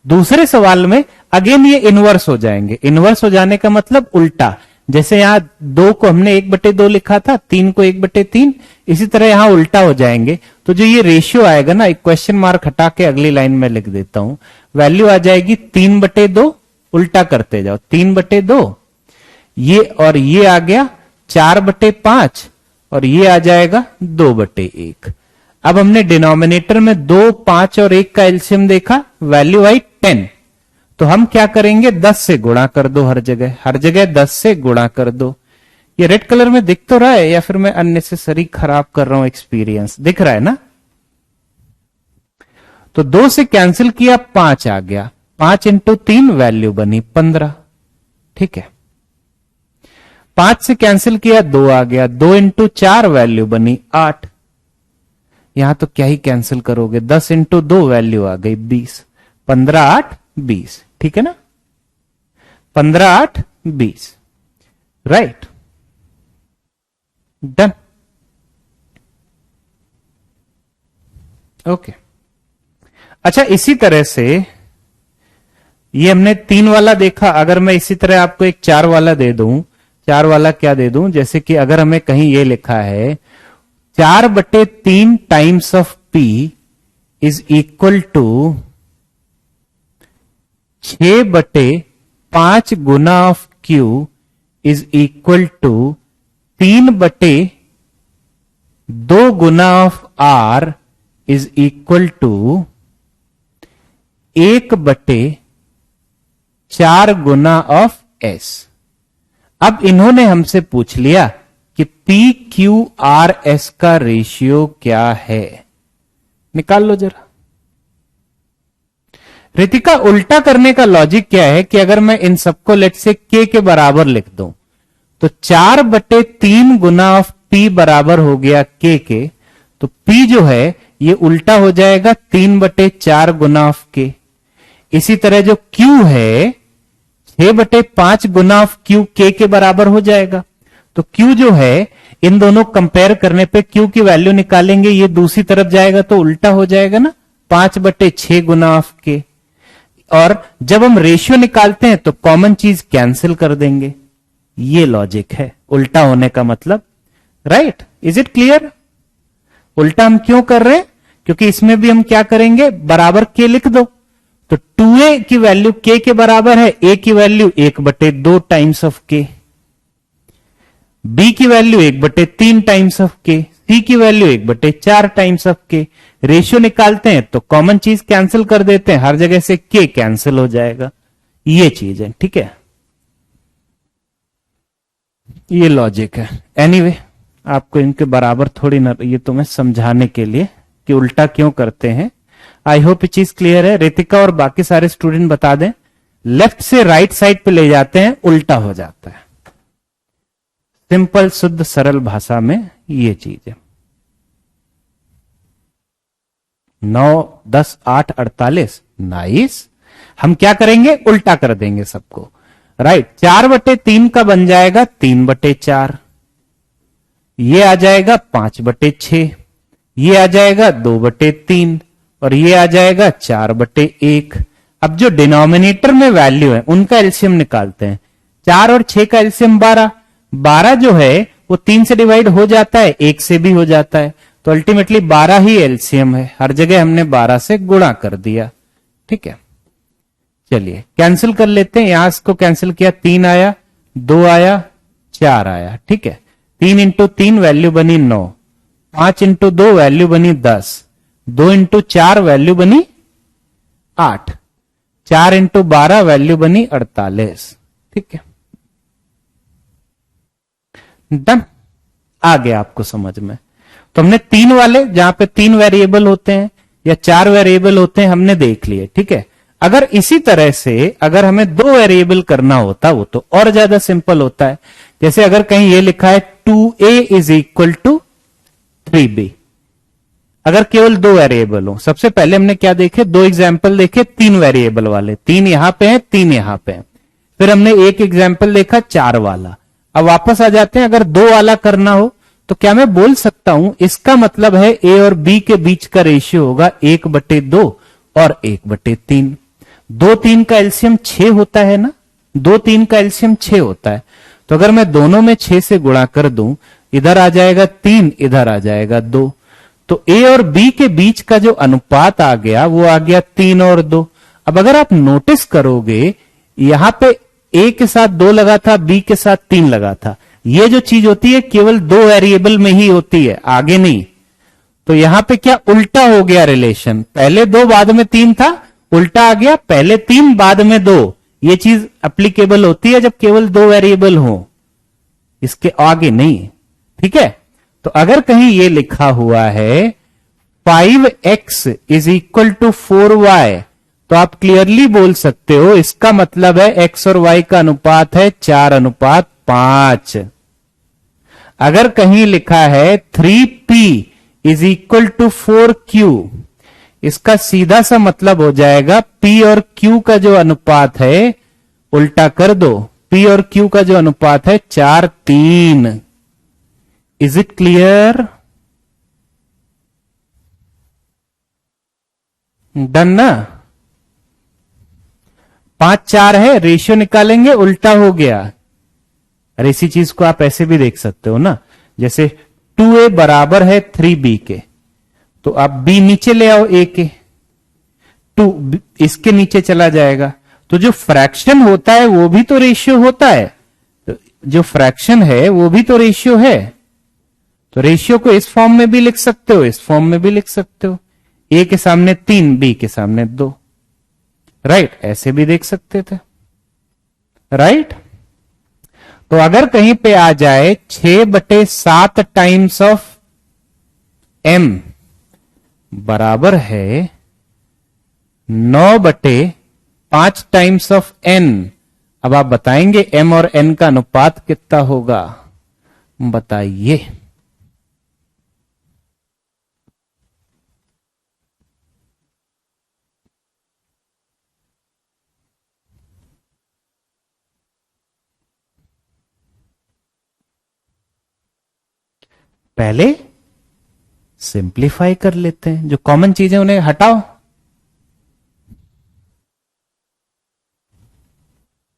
दूसरे सवाल में अगेन ये इनवर्स हो जाएंगे। इनवर्स हो जाने का मतलब उल्टा, जैसे यहां 2 को हमने 1/2 लिखा था, 3 को 1/3, इसी तरह यहां उल्टा हो जाएंगे। तो जो ये रेशियो आएगा ना, एक क्वेश्चन मार्क हटा के अगली लाइन में लिख देता हूं, वैल्यू आ जाएगी 3/2, उल्टा करते जाओ 3/2, ये और ये आ गया 4/5 और ये आ जाएगा 2/1। अब हमने डिनोमिनेटर में 2, 5 और 1 का एलसीएम देखा, वैल्यू आई 10। तो हम क्या करेंगे, 10 से गुणा कर दो, हर जगह 10 से गुणा कर दो। ये रेड कलर में दिख तो रहा है या फिर मैं अननेसेसरी खराब कर रहा हूं एक्सपीरियंस, दिख रहा है ना? तो 2 से कैंसिल किया, 5 आ गया, 5 × 3 वैल्यू बनी 15। ठीक है, 5 से कैंसिल किया, 2 आ गया, 2 × 4 वैल्यू बनी 8। यहां तो क्या ही कैंसिल करोगे, 10 × 2 वैल्यू आ गई 20, 15, 8, 20। ठीक है ना, 15, 8, 20, राइट, डन। ओके, अच्छा इसी तरह से ये हमने 3 वाला देखा, अगर मैं इसी तरह आपको एक 4 वाला दे दूं, 4 वाला क्या दे दूं, जैसे कि अगर हमें कहीं ये लिखा है 4/3 times of P is equal to 6/5 गुना of Q is equal to 3/2 गुना of R is equal to 1/4 गुना ऑफ S। अब इन्होंने हमसे पूछ लिया कि PQRS का रेशियो क्या है, निकाल लो जरा। रितिका, उल्टा करने का लॉजिक क्या है कि अगर मैं इन सबको लेट से K के बराबर लिख दूं तो 4/3 गुना ऑफ P बराबर हो गया K के, तो P जो है ये उल्टा हो जाएगा 3/4 गुना ऑफ K। इसी तरह जो Q है 6/5 गुना ऑफ Q K के बराबर हो जाएगा। तो Q जो है, इन दोनों कंपेयर करने पे Q की वैल्यू निकालेंगे, ये दूसरी तरफ जाएगा तो उल्टा हो जाएगा ना, 5/6 गुना ऑफ K। और जब हम रेशियो निकालते हैं तो कॉमन चीज कैंसिल कर देंगे, ये लॉजिक है उल्टा होने का मतलब, राइट? Is it clear? उल्टा हम क्यों कर रहे हैं, क्योंकि इसमें भी हम क्या करेंगे, बराबर K लिख दो। तो 2A की वैल्यू K के बराबर है, A की value 1/2 times of K, B की value 1/3 times of K, C की value 1/4 times of K। Ratio निकालते हैं तो कॉमन चीज कैंसिल कर देते हैं, हर जगह से K कैंसिल हो जाएगा, ये चीज है। ठीक है, ये लॉजिक है। एनीवे, आपको इनके बराबर थोड़ी ना, ये तो मैं समझाने के लिए कि उल्टा क्यों करते हैं। आई होप ये चीज क्लियर है। रितिका और बाकी सारे स्टूडेंट बता दें, लेफ्ट से राइट साइड पे ले जाते हैं, उल्टा हो जाता है। सिंपल शुद्ध सरल भाषा में ये चीज है। 9, 10, 8, 48, नाइस। हम क्या करेंगे, उल्टा कर देंगे सबको, राइट। 4/3 का बन जाएगा 3/4, ये आ जाएगा 5/6, ये आ जाएगा 2/3 और ये आ जाएगा 4/1। अब जो डिनोमिनेटर में वैल्यू है उनका एलसीएम निकालते हैं। 4 और 6 का एलसीएम 12, 12 जो है वो 3 से डिवाइड हो जाता है, 1 से भी हो जाता है, तो अल्टीमेटली 12 ही एलसीएम है। हर जगह हमने 12 से गुणा कर दिया। ठीक है, चलिए कैंसिल कर लेते हैं। यहां इसको कैंसिल किया, 3 आया, 2 आया, 4 आया। ठीक है, 3 × 3 वैल्यू बनी 9, 5 × 2 वैल्यू बनी 10, 2 × 4 वैल्यू बनी 8, 4 × 12 वैल्यू बनी 48। ठीक है, डन। आ गया आपको समझ में? तो हमने 3 वाले, जहां पे 3 वेरिएबल होते हैं या 4 वेरिएबल होते हैं, हमने देख लिए। ठीक है, अगर इसी तरह से अगर हमें 2 वेरिएबल करना होता वो तो और ज्यादा सिंपल होता है। जैसे अगर कहीं ये लिखा है 2A is equal to 3B, अगर केवल 2 वेरिएबल हो। सबसे पहले हमने क्या देखे, 2 एग्जाम्पल देखे 3 वेरिएबल वाले, 3 यहां पे हैं, 3 यहां पे हैं। फिर हमने एक एग्जाम्पल देखा 4 वाला। अब वापस आ जाते हैं, अगर 2 वाला करना हो तो क्या मैं बोल सकता हूं, इसका मतलब है A और B के बीच का रेशियो होगा 1/2 और 1/3। दो तीन का एलसीएम 6 होता है ना, दो तीन का एलसीएम 6 होता है। तो अगर मैं दोनों में 6 से गुणा कर दूं, इधर आ जाएगा 3, इधर आ जाएगा 2, तो ए और बी के बीच का जो अनुपात आ गया वो आ गया 3 और 2। अब अगर आप नोटिस करोगे, यहां पे ए के साथ 2 लगा था, बी के साथ 3 लगा था। ये जो चीज होती है केवल 2 वेरिएबल में ही होती है, आगे नहीं। तो यहां पे क्या उल्टा हो गया रिलेशन, पहले 2 बाद में 3 था, उल्टा आ गया, पहले 3 बाद में 2। ये चीज एप्लीकेबल होती है जब केवल 2 वेरिएबल हो, इसके आगे नहीं। ठीक है, तो अगर कहीं ये लिखा हुआ है 5x is equal to 4y, तो आप क्लियरली बोल सकते हो इसका मतलब है x और y का अनुपात है 4:5। अगर कहीं लिखा है 3p is equal to 4q, इसका सीधा सा मतलब हो जाएगा p और q का जो अनुपात है, उल्टा कर दो, p और q का जो अनुपात है 4:3। Is it clear? डन ना? 5:4 है, रेशियो निकालेंगे, उल्टा हो गया। अरे इसी चीज को आप ऐसे भी देख सकते हो ना, जैसे 2a बराबर है 3b के, तो आप b नीचे ले आओ a के, 2 इसके नीचे चला जाएगा। तो जो फ्रैक्शन होता है वो भी तो रेशियो होता है, तो जो फ्रैक्शन है वो भी तो रेशियो है। तो रेशियो को इस फॉर्म में भी लिख सकते हो, इस फॉर्म में भी लिख सकते हो, a के सामने 3, b के सामने 2, राइट? ऐसे भी देख सकते थे, राइट? तो अगर कहीं पे आ जाए 6/7 टाइम्स ऑफ m बराबर है 9/5 टाइम्स ऑफ n, अब आप बताएंगे m और n का अनुपात कितना होगा, बताइए। पहले सिंप्लीफाई कर लेते हैं, जो कॉमन चीजें उन्हें हटाओ।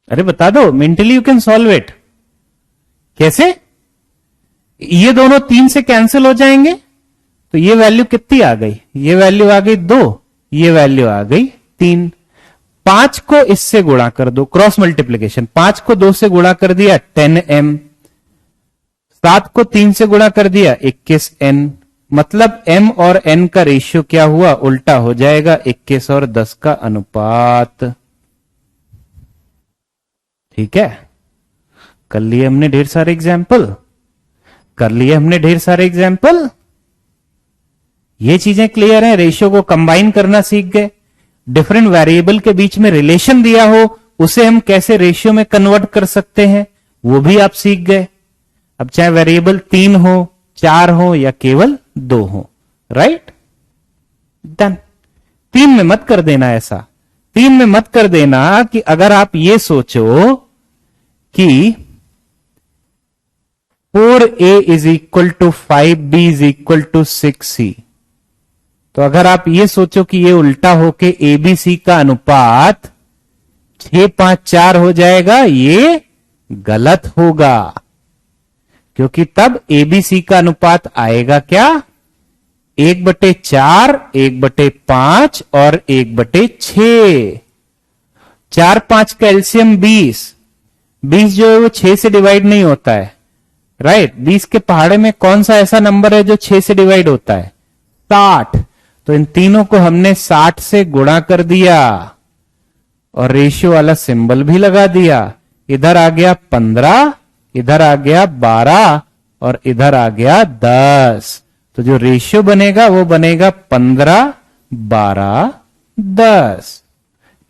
अरे बता दो, mentally you can solve it. कैसे? ये दोनों 3 से कैंसिल हो जाएंगे, तो ये वैल्यू कितनी आ गई, ये वैल्यू आ गई 2, ये वैल्यू आ गई 3। 5 को इससे गुणा कर दो, क्रॉस मल्टीप्लीकेशन, 5 को 2 से गुणा कर दिया 10m, 7 को 3 से गुणा कर दिया 21n, मतलब m और n का रेशियो क्या हुआ, उल्टा हो जाएगा, 21 और 10 का अनुपात। ठीक है, कर लिए हमने ढेर सारे एग्जाम्पल, कर लिए हमने ढेर सारे एग्जाम्पल। ये चीजें क्लियर है, रेशियो को कंबाइन करना सीख गए, डिफरेंट वेरिएबल के बीच में रिलेशन दिया हो उसे हम कैसे रेशियो में कन्वर्ट कर सकते हैं वो भी आप सीख गए। अब चाहे वेरिएबल 3 हो, 4 हो या केवल 2 हो, राइट? डन। 3 में मत कर देना ऐसा, 3 में मत कर देना कि अगर आप ये सोचो कि 4a is equal to 5b is equal to 6c, तो अगर आप ये सोचो कि ये उल्टा होके एबीसी का अनुपात 6-5-4 हो जाएगा, ये गलत होगा, क्योंकि तब एबीसी का अनुपात आएगा क्या, 1/4, 1/5 और 1/6। 4-5 का एलसीएम 20, 20 जो है वो 6 से डिवाइड नहीं होता है, राइट? 20 के पहाड़े में कौन सा ऐसा नंबर है जो 6 से डिवाइड होता है, 60। तो इन तीनों को हमने 60 से गुणा कर दिया और रेशियो वाला सिंबल भी लगा दिया। इधर आ गया 15, इधर आ गया 12 और इधर आ गया 10। तो जो रेशियो बनेगा वो बनेगा 15, 12, 10।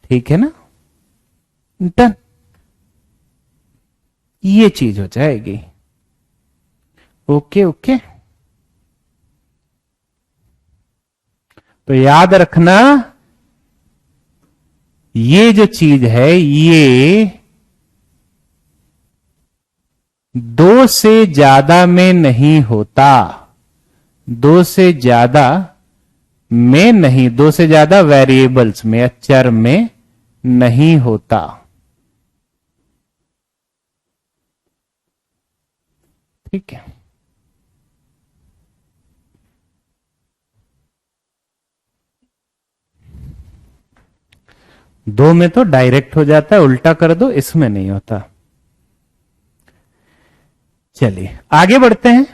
ठीक है ना? डन। ये चीज हो जाएगी। ओके ओके, तो याद रखना ये जो चीज है ये 2 से ज्यादा में नहीं होता, 2 से ज्यादा में नहीं, 2 से ज्यादा वेरिएबल्स में या चर में नहीं होता। ठीक है, दो में तो डायरेक्ट हो जाता है, उल्टा कर दो, इसमें नहीं होता। चलिए आगे बढ़ते हैं।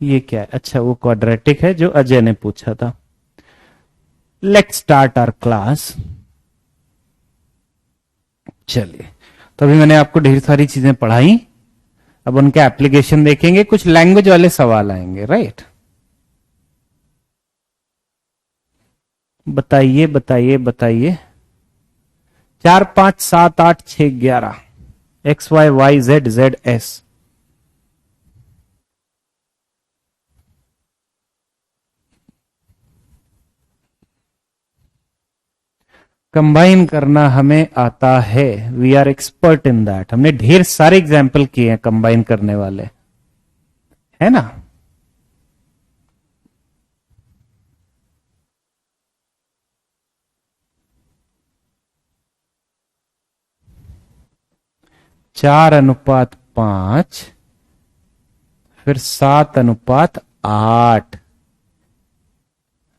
ये क्या है? अच्छा, वो क्वाड्रेटिक है जो अजय ने पूछा था। Let's start our class. चलिए, तो अभी मैंने आपको ढेर सारी चीजें पढ़ाई, अब उनके एप्लीकेशन देखेंगे, कुछ लैंग्वेज वाले सवाल आएंगे। राइट, बताइए बताइए बताइए। 4 5 7 8 6 11, X Y Y Z Z S. Combine करना हमें आता है, we are expert in that. हमने ढेर सारे एग्जाम्पल किए हैं कंबाइन करने वाले, है ना। चार अनुपात 5, फिर 7:8।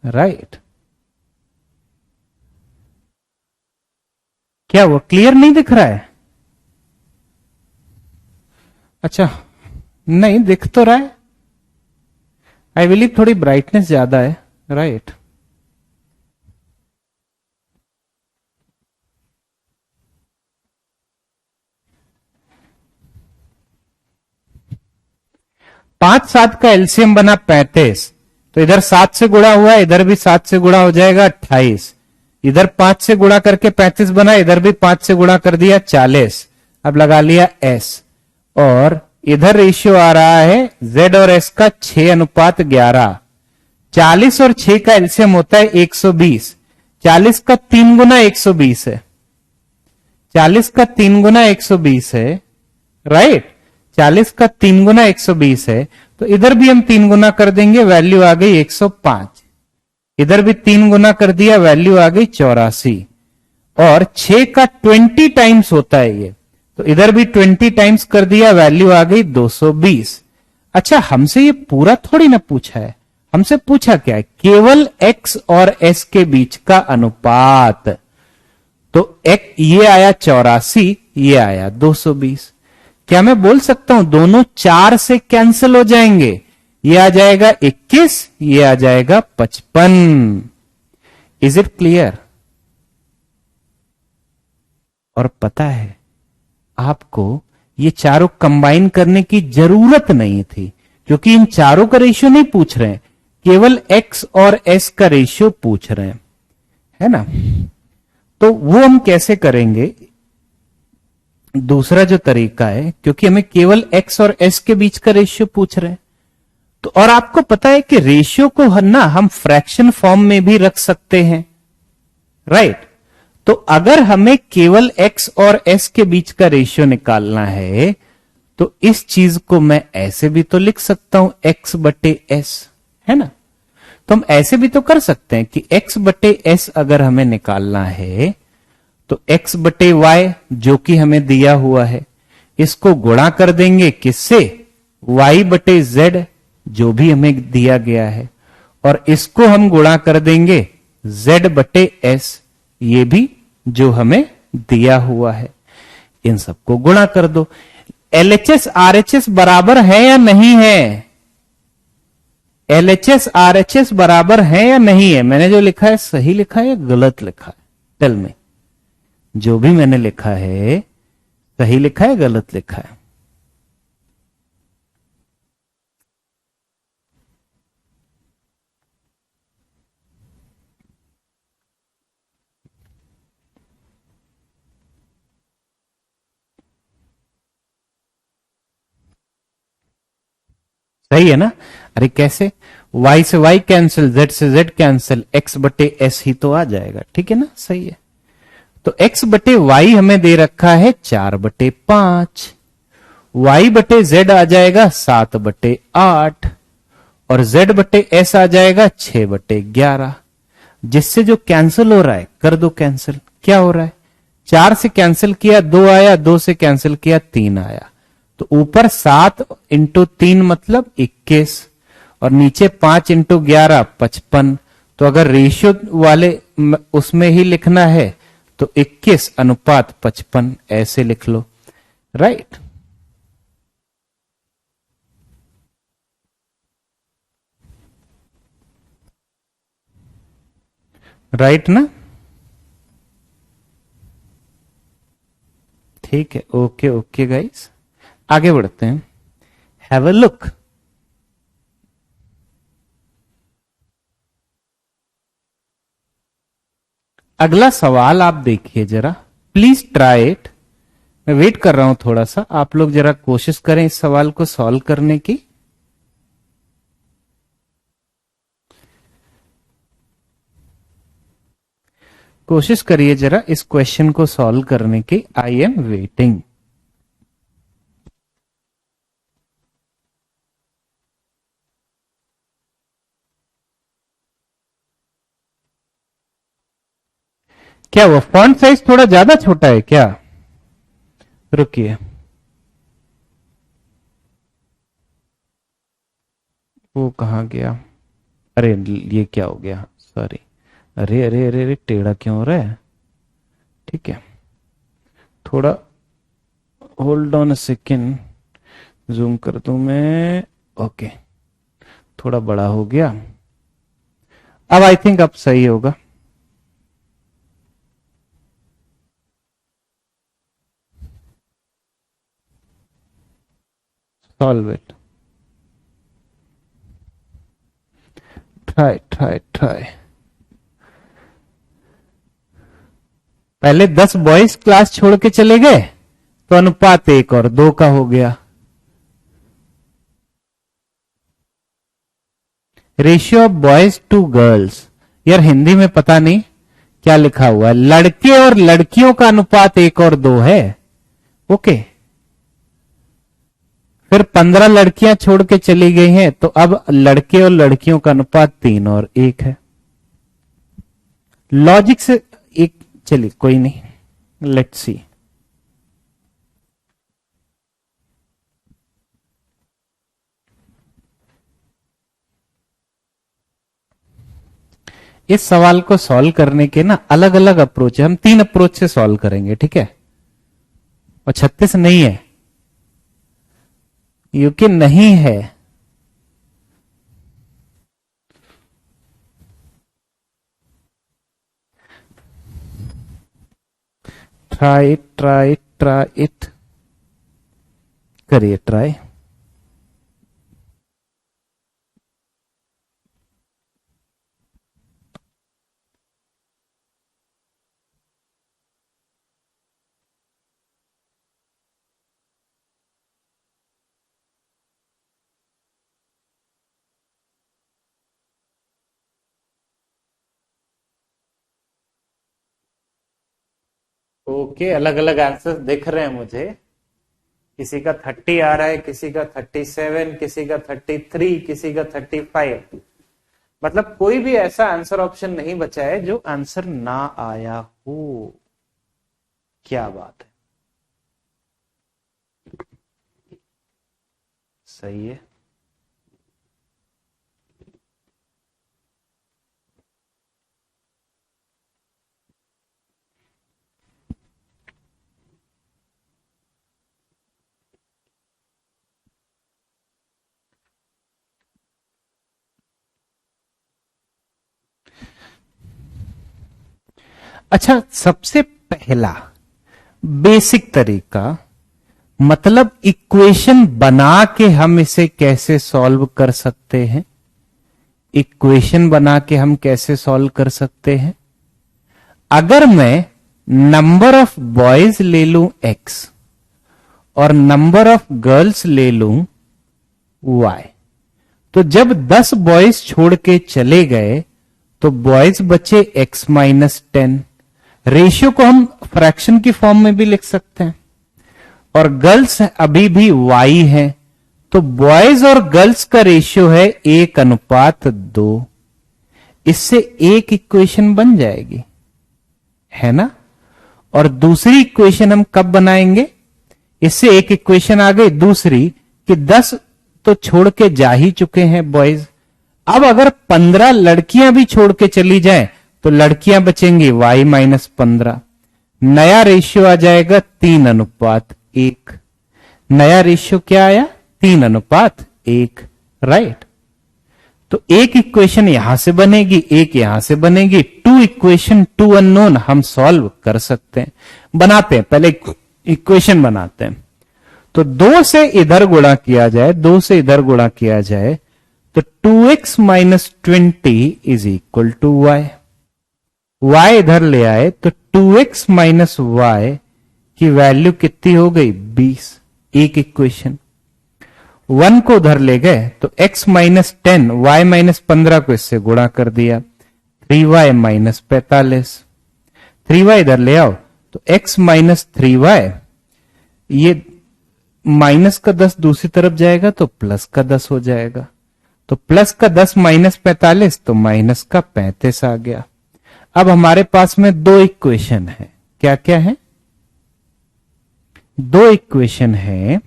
राइट, क्या वो क्लियर नहीं दिख रहा है? अच्छा, नहीं दिख तो रहा है, आई बिलीव थोड़ी ब्राइटनेस ज्यादा है। राइट, पांच 7 का एलसीएम बना 35, तो इधर 7 से गुणा हुआ, इधर भी 7 से गुणा हो जाएगा 28। इधर 5 से गुणा करके 35 बना, इधर भी 5 से गुणा कर दिया 40। अब लगा लिया एस, और इधर रेशियो आ रहा है जेड और एस का 6:11। 40 और 6 का एलसीएम होता है 120। 40 का 3 गुना 120 है, 40 का 3 गुना 120 है। राइट, 40 का 3 गुना 120 है, तो इधर भी हम 3 गुना कर देंगे, वैल्यू आ गई 105। इधर भी 3 गुना कर दिया, वैल्यू आ गई 84। और 6 का 20 टाइम्स होता है ये, तो इधर भी 20 टाइम्स कर दिया, वैल्यू आ गई 220। अच्छा, हमसे ये पूरा थोड़ी ना पूछा है, हमसे पूछा क्या है? केवल x और s के बीच का अनुपात। तो एक ये आया 84, ये आया 220। क्या मैं बोल सकता हूं दोनों 4 से कैंसिल हो जाएंगे? ये आ जाएगा 21, ये आ जाएगा 55। Is it clear? और पता है आपको, ये चारों कंबाइन करने की जरूरत नहीं थी, क्योंकि इन चारों का रेशियो नहीं पूछ रहे हैं, केवल x और s का रेशियो पूछ रहे हैं, है ना। तो वो हम कैसे करेंगे? दूसरा जो तरीका है, क्योंकि हमें केवल x और s के बीच का रेशियो पूछ रहे हैं, तो और आपको पता है कि रेशियो को ना हम फ्रैक्शन फॉर्म में भी रख सकते हैं। राइट, तो अगर हमें केवल x और s के बीच का रेशियो निकालना है, तो इस चीज को मैं ऐसे भी तो लिख सकता हूं, x बटे s, है ना। तो हम ऐसे भी तो कर सकते हैं कि x बटे s अगर हमें निकालना है, तो x बटे y जो कि हमें दिया हुआ है, इसको गुणा कर देंगे किससे? y बटे z जो भी हमें दिया गया है, और इसको हम गुणा कर देंगे z बटे s, ये भी जो हमें दिया हुआ है। इन सबको गुणा कर दो। LHS RHS बराबर है या नहीं है? LHS RHS बराबर है या नहीं है? मैंने जो लिखा है सही लिखा है या गलत लिखा है? टेल मी, जो भी मैंने लिखा है सही लिखा है गलत लिखा है? सही है ना। अरे कैसे? y से y कैंसिल, z से z कैंसिल, x बटे s ही तो आ जाएगा। ठीक है ना, सही है। तो x बटे y हमें दे रखा है 4/5, y बटे z आ जाएगा 7/8, और z बटे s आ जाएगा 6/11। जिससे जो कैंसिल हो रहा है कर दो कैंसिल। क्या हो रहा है, 4 से कैंसिल किया 2 आया, 2 से कैंसिल किया 3 आया, तो ऊपर 7 इंटू 3 मतलब 21 और नीचे 5 इंटू 11 55। तो अगर रेशियो वाले उसमें ही लिखना है तो 21:55 ऐसे लिख लो, राइट। राइट ना, ठीक है, ओके ओके गाइस, आगे बढ़ते हैं। Have a look. अगला सवाल आप देखिए जरा, प्लीज ट्राई इट। मैं वेट कर रहा हूं थोड़ा सा, आप लोग जरा कोशिश करें इस सवाल को सॉल्व करने की। कोशिश करिए जरा इस क्वेश्चन को सॉल्व करने की। I am waiting. क्या वो फॉन्ट साइज थोड़ा ज्यादा छोटा है क्या? रुकिए, वो कहां गया? अरे ये क्या हो गया, सॉरी। अरे अरे अरे अरे, टेढ़ा क्यों हो रहा है? ठीक है, थोड़ा hold on a second, zoom कर दूं मैं। ओके, थोड़ा बड़ा हो गया, अब आई थिंक अब सही होगा। Solve it, try try try. पहले 10 बॉयज क्लास छोड़ के चले गए तो अनुपात 1 और 2 का हो गया। Ratio of boys to girls, यार हिंदी में पता नहीं क्या लिखा हुआ है, लड़के और लड़कियों का अनुपात 1 और 2 है। ओके, फिर 15 लड़कियां छोड़ के चली गई हैं तो अब लड़के और लड़कियों का अनुपात 3 और 1 है। लॉजिक से एक, चलिए कोई नहीं, लेट्स सी। इस सवाल को सॉल्व करने के ना अलग अलग अप्रोच है, हम 3 अप्रोच से सॉल्व करेंगे, ठीक है। और 36 नहीं है, यूके नहीं है। ट्राई ट्राई ट्राई इट, करिए ट्राई। ओके, अलग अलग आंसर दिख रहे हैं मुझे। किसी का 30 आ रहा है, किसी का 37, किसी का 33, किसी का 35। मतलब कोई भी ऐसा आंसर ऑप्शन नहीं बचा है जो आंसर ना आया हो। क्या बात है, सही है। अच्छा, सबसे पहला बेसिक तरीका, मतलब इक्वेशन बना के हम इसे कैसे सॉल्व कर सकते हैं। इक्वेशन बना के हम कैसे सॉल्व कर सकते हैं? अगर मैं नंबर ऑफ बॉयज ले लूं x और नंबर ऑफ गर्ल्स ले लूं y, तो जब 10 बॉयज छोड़ के चले गए तो बॉयज बचे x-10। रेशियो को हम फ्रैक्शन की फॉर्म में भी लिख सकते हैं, और गर्ल्स अभी भी y है, तो बॉयज और गर्ल्स का रेशियो है 1:2। इससे एक इक्वेशन बन जाएगी, है ना। और दूसरी इक्वेशन हम कब बनाएंगे, इससे एक इक्वेशन आ गई दूसरी कि 10 तो छोड़ के जा ही चुके हैं बॉयज। अब अगर 15 लड़कियां भी छोड़ के चली जाएं तो लड़कियां बचेंगी y-15। नया रेशियो आ जाएगा 3:1। नया रेशियो क्या आया, 3:1, राइट। तो एक इक्वेशन यहां से बनेगी, एक यहां से बनेगी। 2 इक्वेशन 2 अननोन हम सॉल्व कर सकते हैं। बनाते हैं, पहले इक्वेशन बनाते हैं। तो 2 से इधर गुणा किया जाए, 2 से इधर गुणा किया जाए तो 2x - 20 is equal to y। y इधर ले आए तो 2x - y की वैल्यू कितनी हो गई, 20। एक इक्वेशन 1 को उधर ले गए तो x - 10 y - 15 को इससे गुणा कर दिया, 3y - 45। 3y इधर ले आओ तो x - 3y, ये माइनस का 10 दूसरी तरफ जाएगा तो प्लस का 10 हो जाएगा। तो प्लस का 10 - 45 तो माइनस का 35 आ गया। अब हमारे पास में 2 इक्वेशन है। क्या क्या है, 2 इक्वेशन है,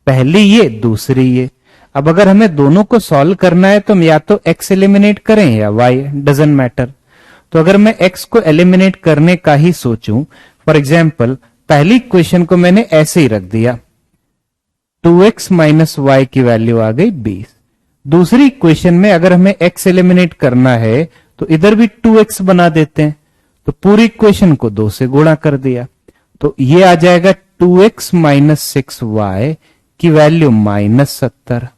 पहली ये दूसरी ये। अब अगर हमें दोनों को सॉल्व करना है तो हम या तो x एलिमिनेट करें या y, डजंट मैटर। तो अगर मैं x को एलिमिनेट करने का ही सोचूं, फॉर एग्जाम्पल पहली इक्वेशन को मैंने ऐसे ही रख दिया, 2x - y की वैल्यू आ गई 20। दूसरी इक्वेशन में अगर हमें x एलिमिनेट करना है तो इधर भी 2x बना देते हैं, तो पूरी इक्वेशन को 2 से गुणा कर दिया, तो ये आ जाएगा 2x - 6y की वैल्यू -70।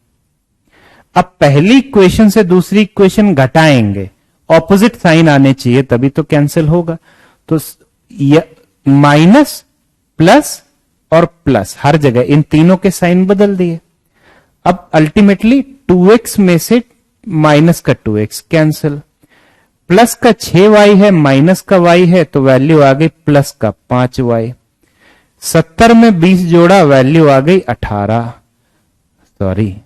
अब पहली इक्वेशन से दूसरी इक्वेशन घटाएंगे, ऑपोजिट साइन आने चाहिए तभी तो कैंसिल होगा। तो माइनस प्लस और प्लस हर जगह इन तीनों के साइन बदल दिए। अब अल्टीमेटली 2x में से माइनस का 2x कैंसिल, प्लस का 6y है माइनस का y है तो वैल्यू आ गई प्लस का 5y। 70 में 20 जोड़ा, वैल्यू आ गई 18, सॉरी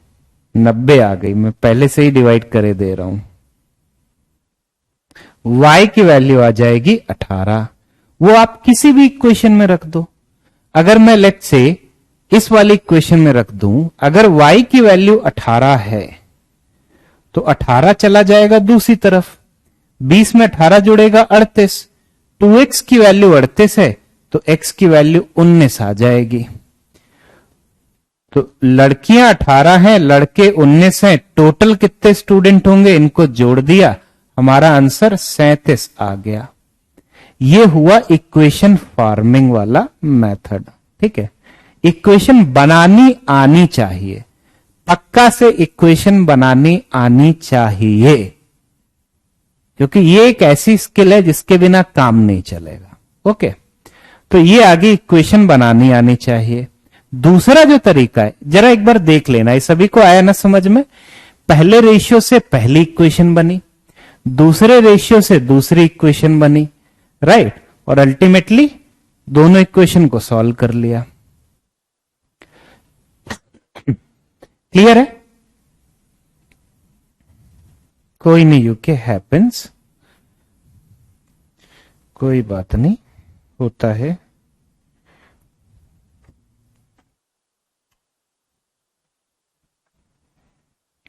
90 आ गई, मैं पहले से ही डिवाइड करे दे रहा हूं। y की वैल्यू आ जाएगी 18। वो आप किसी भी इक्वेशन में रख दो। अगर मैं लेट से इस वाली इक्वेशन में रख दूं, अगर y की वैल्यू 18 है तो 18 चला जाएगा दूसरी तरफ, 20 में 18 जुड़ेगा 38, 2x की वैल्यू 38 है तो x की वैल्यू 19 आ जाएगी। तो लड़कियां 18 हैं, लड़के 19 हैं, टोटल कितने स्टूडेंट होंगे, इनको जोड़ दिया, हमारा आंसर 37 आ गया। ये हुआ इक्वेशन फार्मिंग वाला मेथड, ठीक है। इक्वेशन बनानी आनी चाहिए, पक्का से इक्वेशन बनानी आनी चाहिए, क्योंकि ये एक ऐसी स्किल है जिसके बिना काम नहीं चलेगा। ओके, तो ये आगे इक्वेशन बनानी आनी चाहिए। दूसरा जो तरीका है जरा एक बार देख लेना, ये सभी को आया ना समझ में। पहले रेशियो से पहली इक्वेशन बनी, दूसरे रेशियो से दूसरी इक्वेशन बनी, राइट, और अल्टीमेटली दोनों इक्वेशन को सॉल्व कर लिया। क्लियर है? कोई नहीं, यूके हैपेंस, कोई बात नहीं, होता है।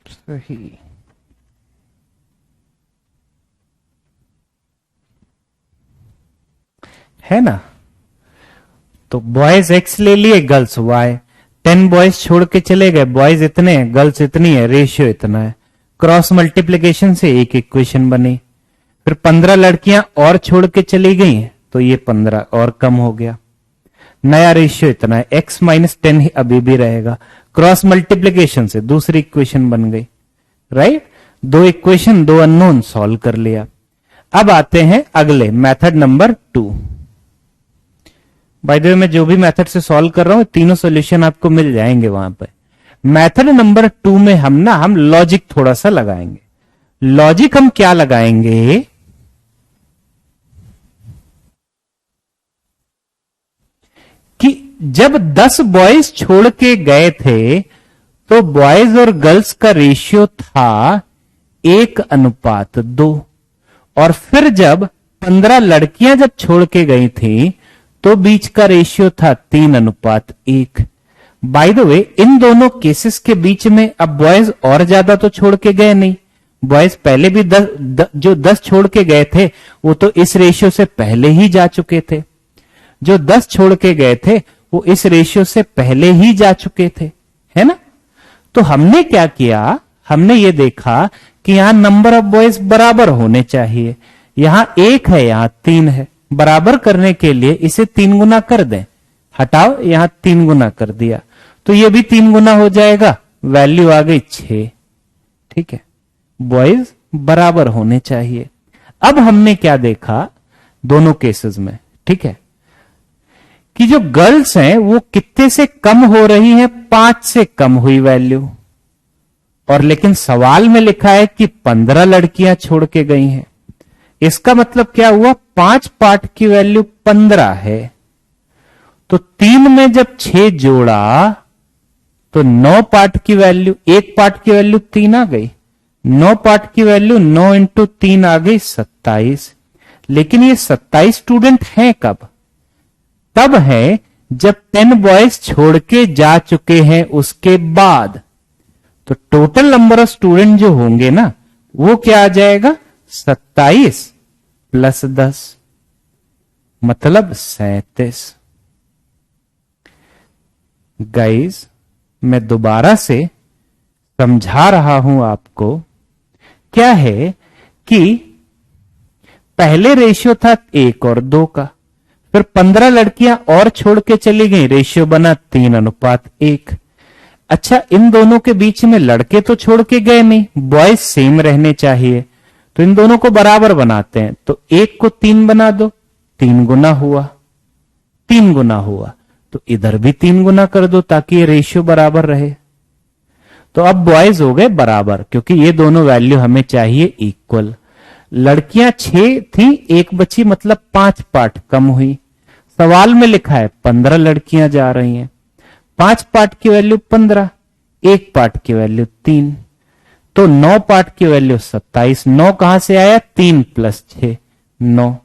सही, है ना। तो बॉयज एक्स ले लिए, गर्ल्स वाई। 10 बॉयज छोड़ के चले गए, बॉयज इतने हैं, गर्ल्स इतनी है, रेशियो इतना है। क्रॉस मल्टीप्लिकेशन से एक इक्वेशन बनी। फिर 15 लड़कियां और छोड़ के चली गई तो ये 15 और कम हो गया। नया रेशियो इतना है, x - 10 ही अभी भी रहेगा। क्रॉस मल्टीप्लिकेशन से दूसरी इक्वेशन बन गई, राइट। 2 इक्वेशन 2 अननोन सॉल्व कर लिया। अब आते हैं अगले method number 2। By the way मैं जो भी मेथड से सॉल्व कर रहा हूं तीनों सॉल्यूशन आपको मिल जाएंगे वहां पे। मेथड नंबर 2 में हम लॉजिक थोड़ा सा लगाएंगे। लॉजिक हम क्या लगाएंगे कि जब 10 बॉयज छोड़ के गए थे तो बॉयज और गर्ल्स का रेशियो था 1:2, और फिर जब 15 लड़कियां जब छोड़ के गई थी तो बीच का रेशियो था 3:1। बाय द वे इन दोनों केसेस के बीच में अब बॉयज और ज्यादा तो छोड़ के गए नहीं। बॉयज पहले भी जो 10 छोड़ के गए थे वो तो इस रेशियो से पहले ही जा चुके थे। जो 10 छोड़ के गए थे वो इस रेशियो से पहले ही जा चुके थे, है ना। तो हमने क्या किया, हमने ये देखा कि यहां नंबर ऑफ बॉयज बराबर होने चाहिए। यहां 1 है, यहां 3 है। बराबर करने के लिए इसे 3 गुना कर दें। हटाओ, यहां 3 गुना कर दिया तो ये भी 3 गुना हो जाएगा, वैल्यू आ गई 6। ठीक है, बॉयज बराबर होने चाहिए। अब हमने क्या देखा दोनों केसेस में, ठीक है, कि जो गर्ल्स हैं वो कितने से कम हो रही हैं, 5 से कम हुई वैल्यू। और लेकिन सवाल में लिखा है कि 15 लड़कियां छोड़ के गई हैं। इसका मतलब क्या हुआ, 5 पार्ट की वैल्यू 15 है। तो 3 में जब 6 जोड़ा तो 9 पार्ट की वैल्यू, 1 पार्ट की वैल्यू 3 आ गई। 9 पार्ट की वैल्यू 9 इंटू 3 आ गई 27। लेकिन ये 27 स्टूडेंट हैं कब, तब है जब 10 बॉयज छोड़ के जा चुके हैं उसके बाद। तो टोटल नंबर ऑफ स्टूडेंट जो होंगे ना वो क्या आ जाएगा, 27 प्लस 10 मतलब 37। गाइस मैं दोबारा से समझा रहा हूं आपको, क्या है कि पहले रेशियो था 1 और 2 का, फिर 15 लड़कियां और छोड़ के चली गई, रेशियो बना 3:1। अच्छा, इन दोनों के बीच में लड़के तो छोड़ के गए नहीं, बॉयज सेम रहने चाहिए, तो इन दोनों को बराबर बनाते हैं। तो 1 को 3 बना दो, 3 गुना हुआ, 3 गुना हुआ, तो इधर भी 3 गुना कर दो ताकि ये रेशियो बराबर रहे। तो अब बॉयज हो गए बराबर, क्योंकि ये दोनों वैल्यू हमें चाहिए इक्वल। लड़कियां 6 थी, 1 बची, मतलब 5 पार्ट कम हुई। सवाल में लिखा है 15 लड़कियां जा रही हैं, 5 पार्ट की वैल्यू 15, 1 पार्ट की वैल्यू 3, तो 9 पार्ट की वैल्यू 27। 9 कहां से आया, 3 प्लस 6 9।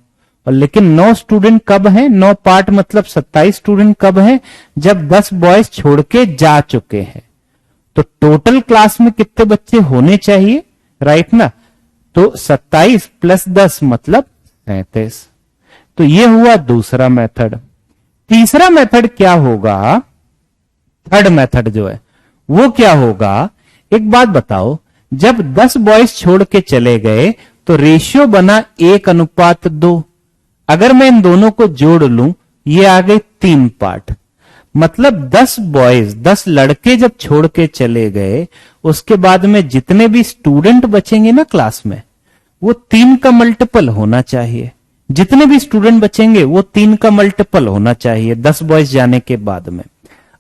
और लेकिन 9 स्टूडेंट कब हैं, 9 पार्ट मतलब 27 स्टूडेंट कब हैं, जब 10 बॉयज छोड़ के जा चुके हैं। तो टोटल क्लास में कितने बच्चे होने चाहिए, राइट ना। तो 27 प्लस 10 मतलब 37। तो ये हुआ दूसरा मेथड। तीसरा मेथड क्या होगा, थर्ड मेथड जो है वो क्या होगा, एक बात बताओ, जब 10 बॉयज छोड़ के चले गए तो रेशियो बना 1:2। अगर मैं इन दोनों को जोड़ लूं, ये आ गए 3 पार्ट, मतलब 10 बॉयज 10 लड़के जब छोड़ के चले गए उसके बाद में जितने भी स्टूडेंट बचेंगे ना क्लास में, वो 3 का मल्टीपल होना चाहिए। जितने भी स्टूडेंट बचेंगे वो 3 का मल्टीपल होना चाहिए 10 बॉयज जाने के बाद में।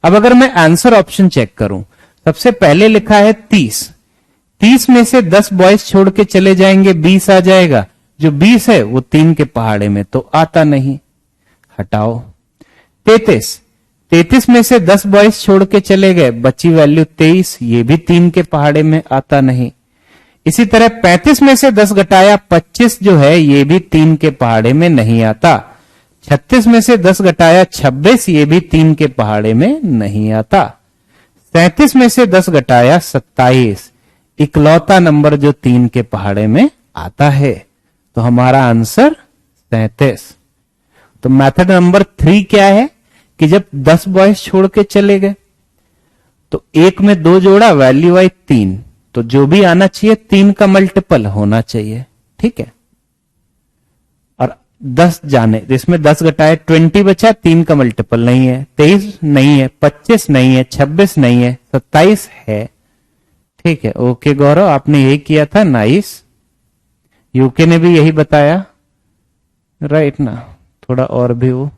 अब अगर मैं आंसर ऑप्शन चेक करूं, सबसे पहले लिखा है 30, 30 में से 10 बॉयज छोड़ के चले जाएंगे, 20 आ जाएगा। जो 20 है वो 3 के पहाड़े में तो आता नहीं, हटाओ। 33, 33 में से 10 बॉयज छोड़ के चले गए, बची वैल्यू 23, ये भी 3 के पहाड़े में आता नहीं। इसी तरह 35 में से 10 घटाया 25 जो है ये भी 3 के पहाड़े में नहीं आता। 36 में से 10 घटाया 26, ये भी 3 के पहाड़े में नहीं आता। 37 में से 10 घटाया 27, इकलौता नंबर जो 3 के पहाड़े में आता है। तो हमारा आंसर 37। तो मेथड नंबर 3 क्या है कि जब 10 बॉयज छोड़ के चले गए तो 1 में 2 जोड़ा, वैल्यू आई 3, तो जो भी आना चाहिए 3 का मल्टीपल होना चाहिए, ठीक है। और 10 जाने, इसमें 10 घटाए 20 बचा, 3 का मल्टीपल नहीं है, 23 नहीं है, 25 नहीं है, 26 नहीं है, 27 है, ठीक है। ओके गौरव, आपने यही किया था, नाइस। यूके ने भी यही बताया, राइट ना, थोड़ा और भी वो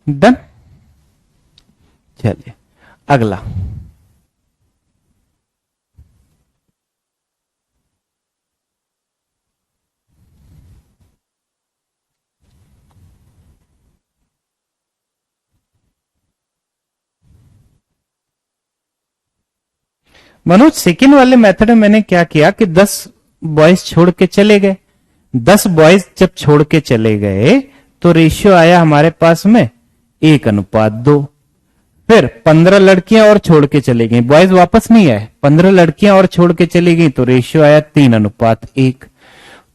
डन। चलिए अगला, मनोज सेकेंड वाले मेथड में मैंने क्या किया कि 10 बॉयज छोड़ के चले गए। 10 बॉयज जब छोड़ के चले गए तो रेशियो आया हमारे पास में 1:2। फिर 15 लड़कियां और छोड़ के चली गई, बॉयज वापस नहीं आए, 15 लड़कियां और छोड़ के चली गई तो रेशियो आया 3:1।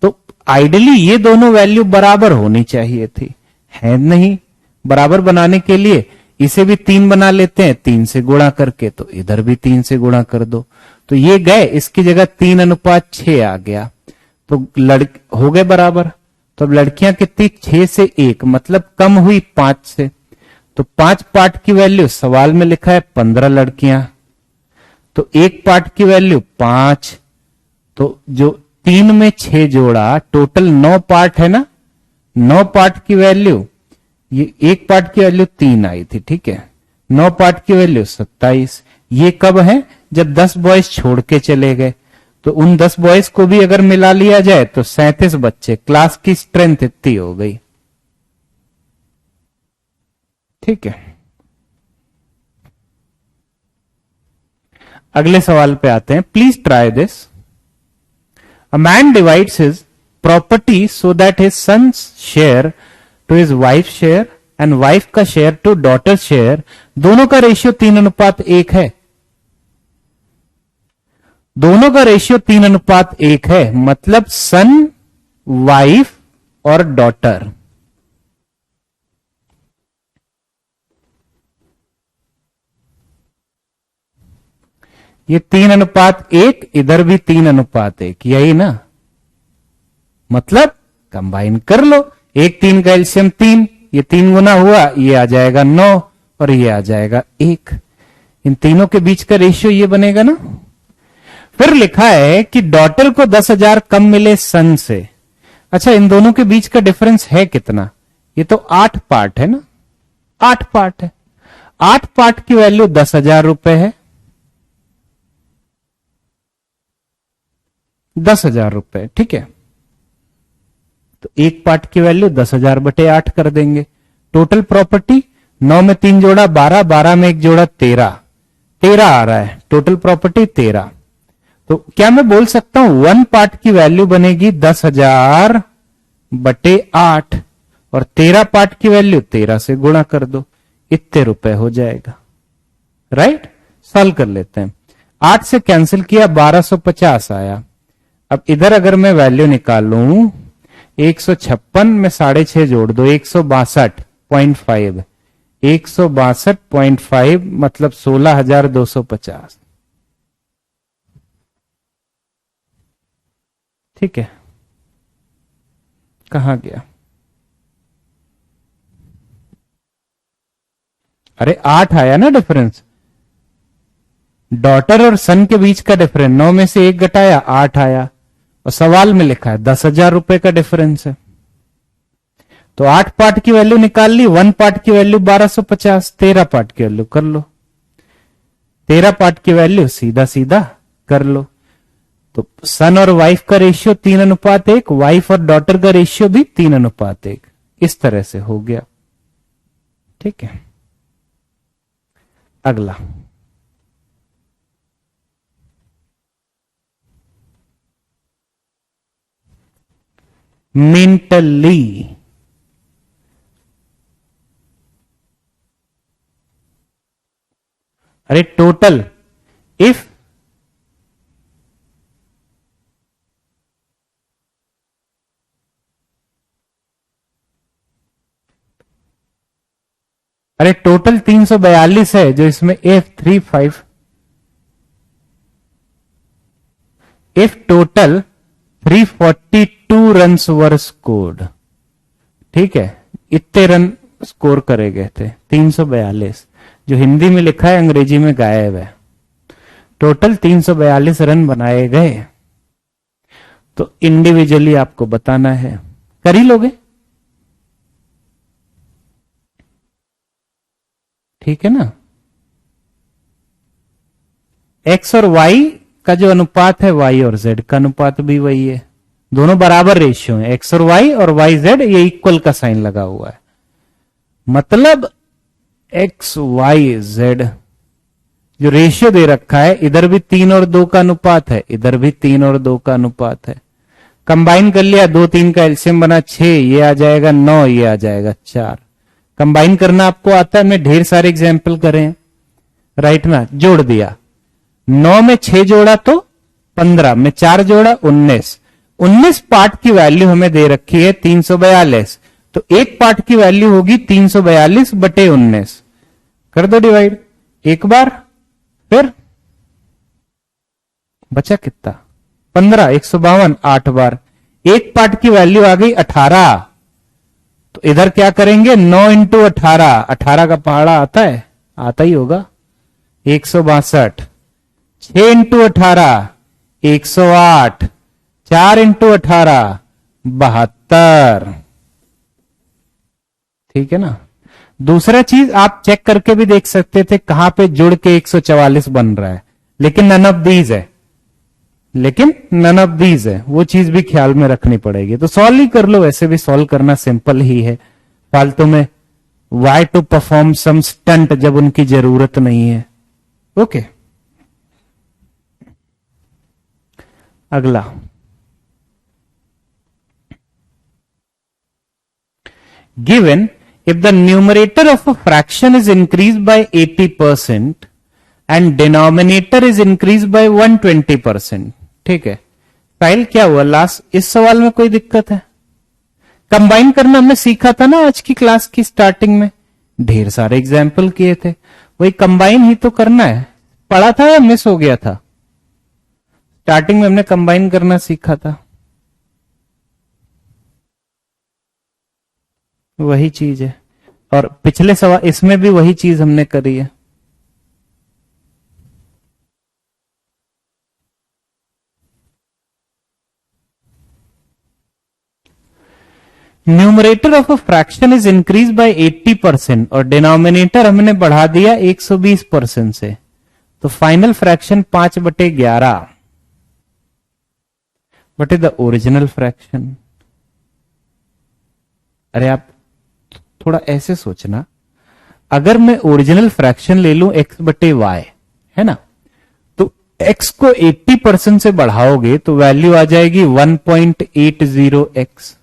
तो आइडियली ये दोनों वैल्यू बराबर होनी चाहिए थी, है नहीं। बराबर बनाने के लिए इसे भी 3 बना लेते हैं 3 से गुणा करके, तो इधर भी 3 से गुणा कर दो, तो ये गए, इसकी जगह 3:6 आ गया, तो हो गए बराबर। तो अब लड़कियां कितनी, 6 से 1, मतलब कम हुई 5 से। तो 5 पार्ट की वैल्यू सवाल में लिखा है 15 लड़कियां, तो एक पार्ट की वैल्यू 5, तो जो 3 में 6 जोड़ा, टोटल 9 पार्ट है ना, 9 पार्ट की वैल्यू, ये एक पार्ट की वैल्यू 3 आई थी, ठीक है, 9 पार्ट की वैल्यू 27। ये कब है, जब 10 बॉयज छोड़ के चले गए, तो उन 10 बॉयज को भी अगर मिला लिया जाए तो 37 बच्चे, क्लास की स्ट्रेंथ इतनी हो गई, ठीक है। अगले सवाल पे आते हैं, please try this. A man divides his property so that his sons share to his wife share and wife का शेयर टू डॉटर शेयर, दोनों का रेशियो 3:1 है। दोनों का रेशियो 3:1 है, मतलब सन, वाइफ और डॉटर। ये 3:1, इधर भी 3:1, यही ना, मतलब कंबाइन कर लो, 1 3 का एलसीएम 3, ये 3 गुना हुआ, ये आ जाएगा 9 और ये आ जाएगा 1। इन तीनों के बीच का रेशियो ये बनेगा ना। फिर लिखा है कि डॉटर को 10,000 कम मिले सन से। अच्छा, इन दोनों के बीच का डिफरेंस है कितना, ये तो 8 पार्ट है ना, 8 पार्ट है, 8 पार्ट की वैल्यू 10,000 रुपए है, 10,000 रुपए, ठीक है। तो एक पार्ट की वैल्यू 10,000 बटे 8 कर देंगे। टोटल प्रॉपर्टी 9 में 3 जोड़ा 12, 12 में 1 जोड़ा 13, 13 आ रहा है, टोटल प्रॉपर्टी 13। तो क्या मैं बोल सकता हूं 1 पार्ट की वैल्यू बनेगी 10,000 बटे 8 और 13 पार्ट की वैल्यू 13 से गुणा कर दो, इतने रुपए हो जाएगा, राइट। सॉल्व कर लेते हैं, 8 से कैंसिल किया 1250 आया। अब इधर अगर मैं वैल्यू निकालूं 156 में 6.5 जोड़ दो, 162.5, 162.5 मतलब 16,250, ठीक है। कहां गया, अरे 8 आया ना डिफरेंस, डॉटर और सन के बीच का डिफरेंस, 9 में से 1 घटाया 8 आया, और सवाल में लिखा है 10,000 रुपए का डिफरेंस है। तो 8 पार्ट की वैल्यू निकाल ली, 1 पार्ट की वैल्यू 1250, 13 पार्ट की वैल्यू कर लो, 13 पार्ट की वैल्यू सीधा सीधा कर लो। तो सन और वाइफ का रेशियो 3:1, वाइफ और डॉटर का रेशियो भी 3:1, इस तरह से हो गया, ठीक है। अगला, मेंटली, अरे टोटल इफ अरे टोटल 342 है, जो इसमें F35, if total 342 runs were scored, ठीक है, इतने रन स्कोर करे गए थे, 342, जो हिंदी में लिखा है अंग्रेजी में गायब है। टोटल 342 रन बनाए गए, तो इंडिविजुअली आपको बताना है, कर ही लोगे, ठीक है ना। एक्स और वाई का जो अनुपात है, वाई और जेड का अनुपात भी वही है, दोनों बराबर रेशियो है, एक्स और वाई जेड, ये इक्वल का साइन लगा हुआ है, मतलब एक्स वाई जेड जो रेशियो दे रखा है, इधर भी 3 और 2 का अनुपात है, इधर भी 3 और 2 का अनुपात है। कंबाइन कर लिया, 2 3 का एलसीएम बना 6, ये आ जाएगा 9, ये आ जाएगा 4। कंबाइन करना आपको आता है, मैं ढेर सारे एग्जाम्पल करे हैं, राइट ना। जोड़ दिया, 9 में 6 जोड़ा तो 15, में 4 जोड़ा 19। 19 पार्ट की वैल्यू हमें दे रखी है 342, तो एक पार्ट की वैल्यू होगी 342 बटे 19। कर दो डिवाइड एक बार, फिर बचा कितना 15, 152 8 बार। एक पार्ट की वैल्यू आ गई 18, तो इधर क्या करेंगे 9 इंटू 18, 18 का पहाड़ा आता है, आता ही होगा 162। 6 इंटू 18 108, 4 इंटू 18 72। ठीक है ना। दूसरा चीज आप चेक करके भी देख सकते थे कहां पे जुड़ के 144 बन रहा है, लेकिन नन ऑफ दीज है, लेकिन नन ऑफ दीज है, वो चीज भी ख्याल में रखनी पड़ेगी। तो सॉल्व ही कर लो, वैसे भी सॉल्व करना सिंपल ही है, फालतू में why to perform some stunt जब उनकी जरूरत नहीं है। ओके, अगला given if the numerator of a fraction is increased by 80% and denominator is increased by 120%। ठीक है, फाइल क्या हुआ लास्ट, इस सवाल में कोई दिक्कत है? कंबाइन करना हमने सीखा था ना आज की क्लास की स्टार्टिंग में, ढेर सारे एग्जाम्पल किए थे, वही कंबाइन ही तो करना है। पढ़ा था या मिस हो गया था? स्टार्टिंग में हमने कंबाइन करना सीखा था, वही चीज है। और पिछले सवाल इसमें भी वही चीज हमने करी है। Numerator of a fraction is increase by 80% और डिनोमिनेटर हमने बढ़ा दिया 120% से, तो final fraction 5/11 what is the original fraction. अरे आप थोड़ा ऐसे सोचना, अगर मैं ओरिजिनल फ्रैक्शन ले लूं x/y, है ना, तो x को 80% से बढ़ाओगे तो वैल्यू आ जाएगी 1.80x।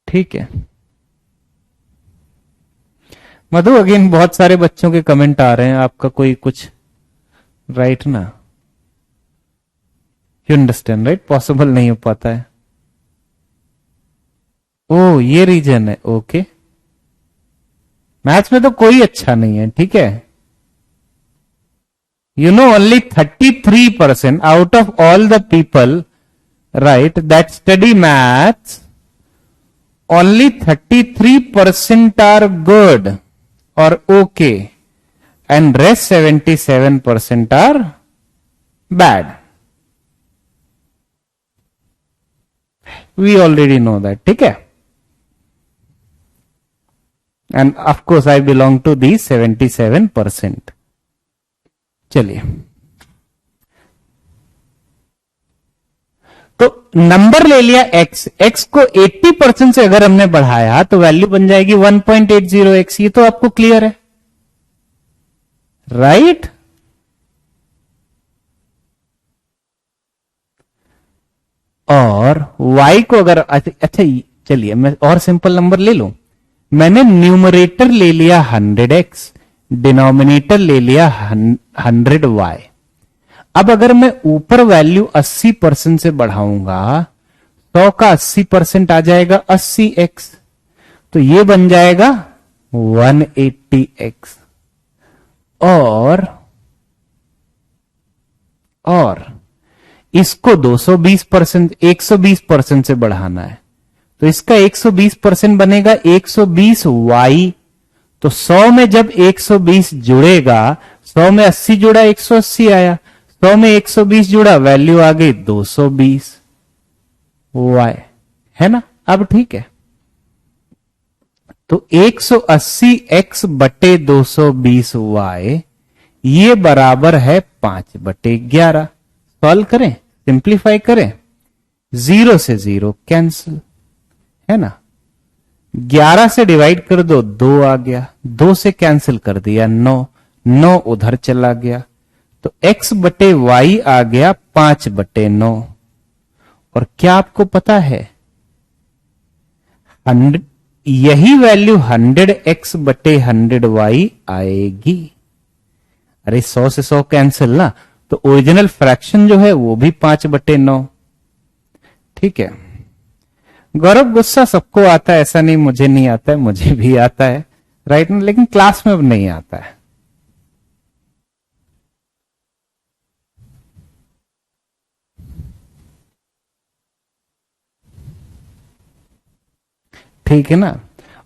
ठीक है मधु, अगेन बहुत सारे बच्चों के कमेंट आ रहे हैं, आपका कोई कुछ राइट ना, यू अंडरस्टैंड राइट, पॉसिबल नहीं हो पाता है। ओ ये रीजन है, ओके। मैथ्स में तो कोई अच्छा नहीं है, ठीक है। You know only 33% out of all the people right that study maths, only 33% are good और okay and rest 77% are bad. We already know that, ठीक है। And of course I belong to the 77%। चलिए, तो number ले लिया x, x को 80% से अगर हमने बढ़ाया तो वैल्यू बन जाएगी 1.80x। ये तो आपको क्लियर है, राइट? और y को अगर अच्छा चलिए मैं और सिंपल नंबर ले लूं, मैंने न्यूमरेटर ले लिया 100x, डिनोमिनेटर ले लिया 100y। अब अगर मैं ऊपर वैल्यू 80% से बढ़ाऊंगा, 100 का 80% आ जाएगा 80x, तो ये बन जाएगा 180x। और इसको 220% 120% से बढ़ाना है, तो इसका 120% बनेगा 120y। तो 100 में जब 120 जुड़ेगा, 100 में 80 जुड़ा 180 आया, 100 में 120 जुड़ा वैल्यू आ गई 220 y, है ना। अब ठीक है, तो 180x बटे 220y ये बराबर है 5/11। सॉल्व करें, सिंप्लीफाई करें, 0 से 0 कैंसिल, है ना। 11 से डिवाइड कर दो 2 आ गया, 2 से कैंसिल कर दिया 9, 9 उधर चला गया, तो x बटे वाई आ गया 5/9। और क्या आपको पता है, 100 यही वैल्यू 100x बटे 100y आएगी। अरे 100 से 100 कैंसिल ना, तो ओरिजिनल फ्रैक्शन जो है वो भी 5/9। ठीक है गौरव, गुस्सा सबको आता है, ऐसा नहीं मुझे नहीं आता है, मुझे भी आता है, राइट ना, लेकिन क्लास में अब नहीं आता है। ठीक है ना।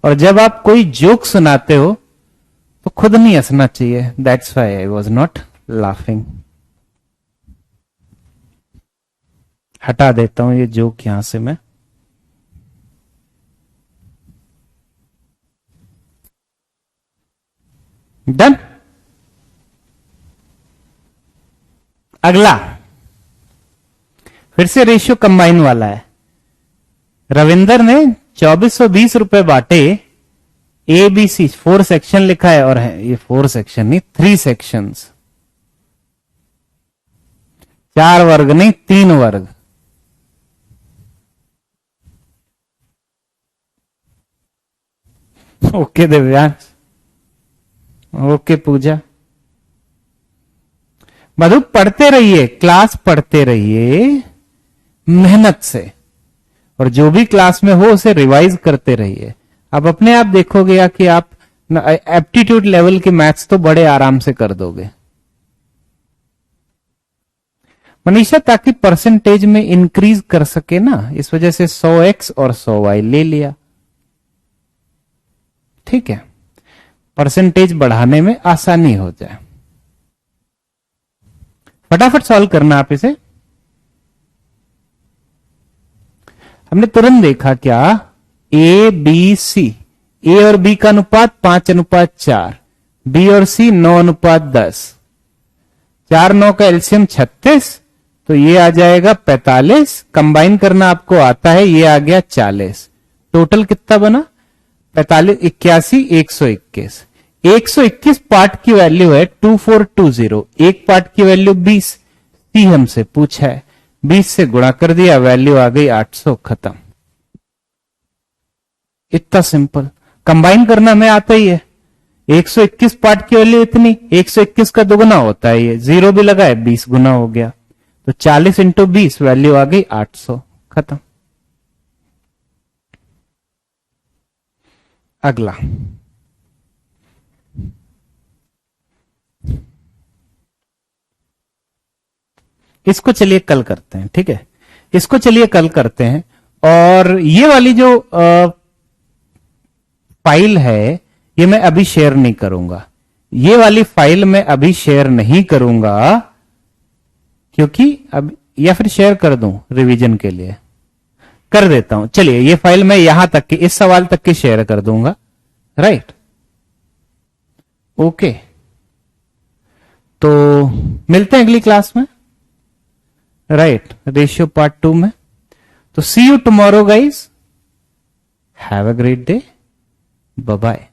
और जब आप कोई जोक सुनाते हो तो खुद नहीं हंसना चाहिए, that's why I was not laughing. हटा देता हूं ये जोक यहां से मैं। डन। अगला फिर से रेशियो कंबाइन वाला है। रविंदर ने 2420 रुपए बांटे, ए बी सी 4 सेक्शन लिखा है, और है ये 4 सेक्शन नहीं 3 सेक्शंस, 4 वर्ग नहीं 3 वर्ग। ओके दिव्यांश, ओके पूजा। मधु पढ़ते रहिए, क्लास पढ़ते रहिए मेहनत से, और जो भी क्लास में हो उसे रिवाइज करते रहिए। अब अपने आप देखोगे कि आप एप्टीट्यूड लेवल के मैथ्स तो बड़े आराम से कर दोगे। मनीषा ताकि परसेंटेज में इंक्रीज कर सके ना, इस वजह से 100x और 100y ले लिया। ठीक है, परसेंटेज बढ़ाने में आसानी हो जाए। फटाफट सॉल्व करना आप इसे। हमने तुरंत देखा क्या, ए बी सी, ए और बी का अनुपात 5:4, बी और सी 9:10, 4 9 का एलसीएम 36, तो ये आ जाएगा 45। कंबाइन करना आपको आता है, ये आ गया 40। टोटल कितना बना, 45 81 121। 121 पार्ट की वैल्यू है 2420, एक पार्ट की वैल्यू 20। सी हमसे पूछा है, 20 से गुणा कर दिया, वैल्यू आ गई 800, खत्म। इतना सिंपल। कंबाइन करना हमें आता ही है। 121 पार्ट की वैल्यू इतनी, 121 का दुगुना होता है, ये 0 भी लगा है, 20 गुना हो गया, तो 40 × 20 वैल्यू आ गई 800, खत्म। अगला इसको चलिए कल करते हैं, ठीक है, इसको चलिए कल करते हैं। और ये वाली जो फाइल है ये मैं अभी शेयर नहीं करूंगा, ये वाली फाइल मैं अभी शेयर नहीं करूंगा, क्योंकि अब, या फिर शेयर कर दूं रिवीजन के लिए, कर देता हूं। चलिए ये फाइल मैं यहां तक की, इस सवाल तक की शेयर कर दूंगा, राइट। ओके, तो मिलते हैं अगली क्लास में, राइट, रेशियो पार्ट 2 में। तो see you tomorrow guys, have a great day, bye bye.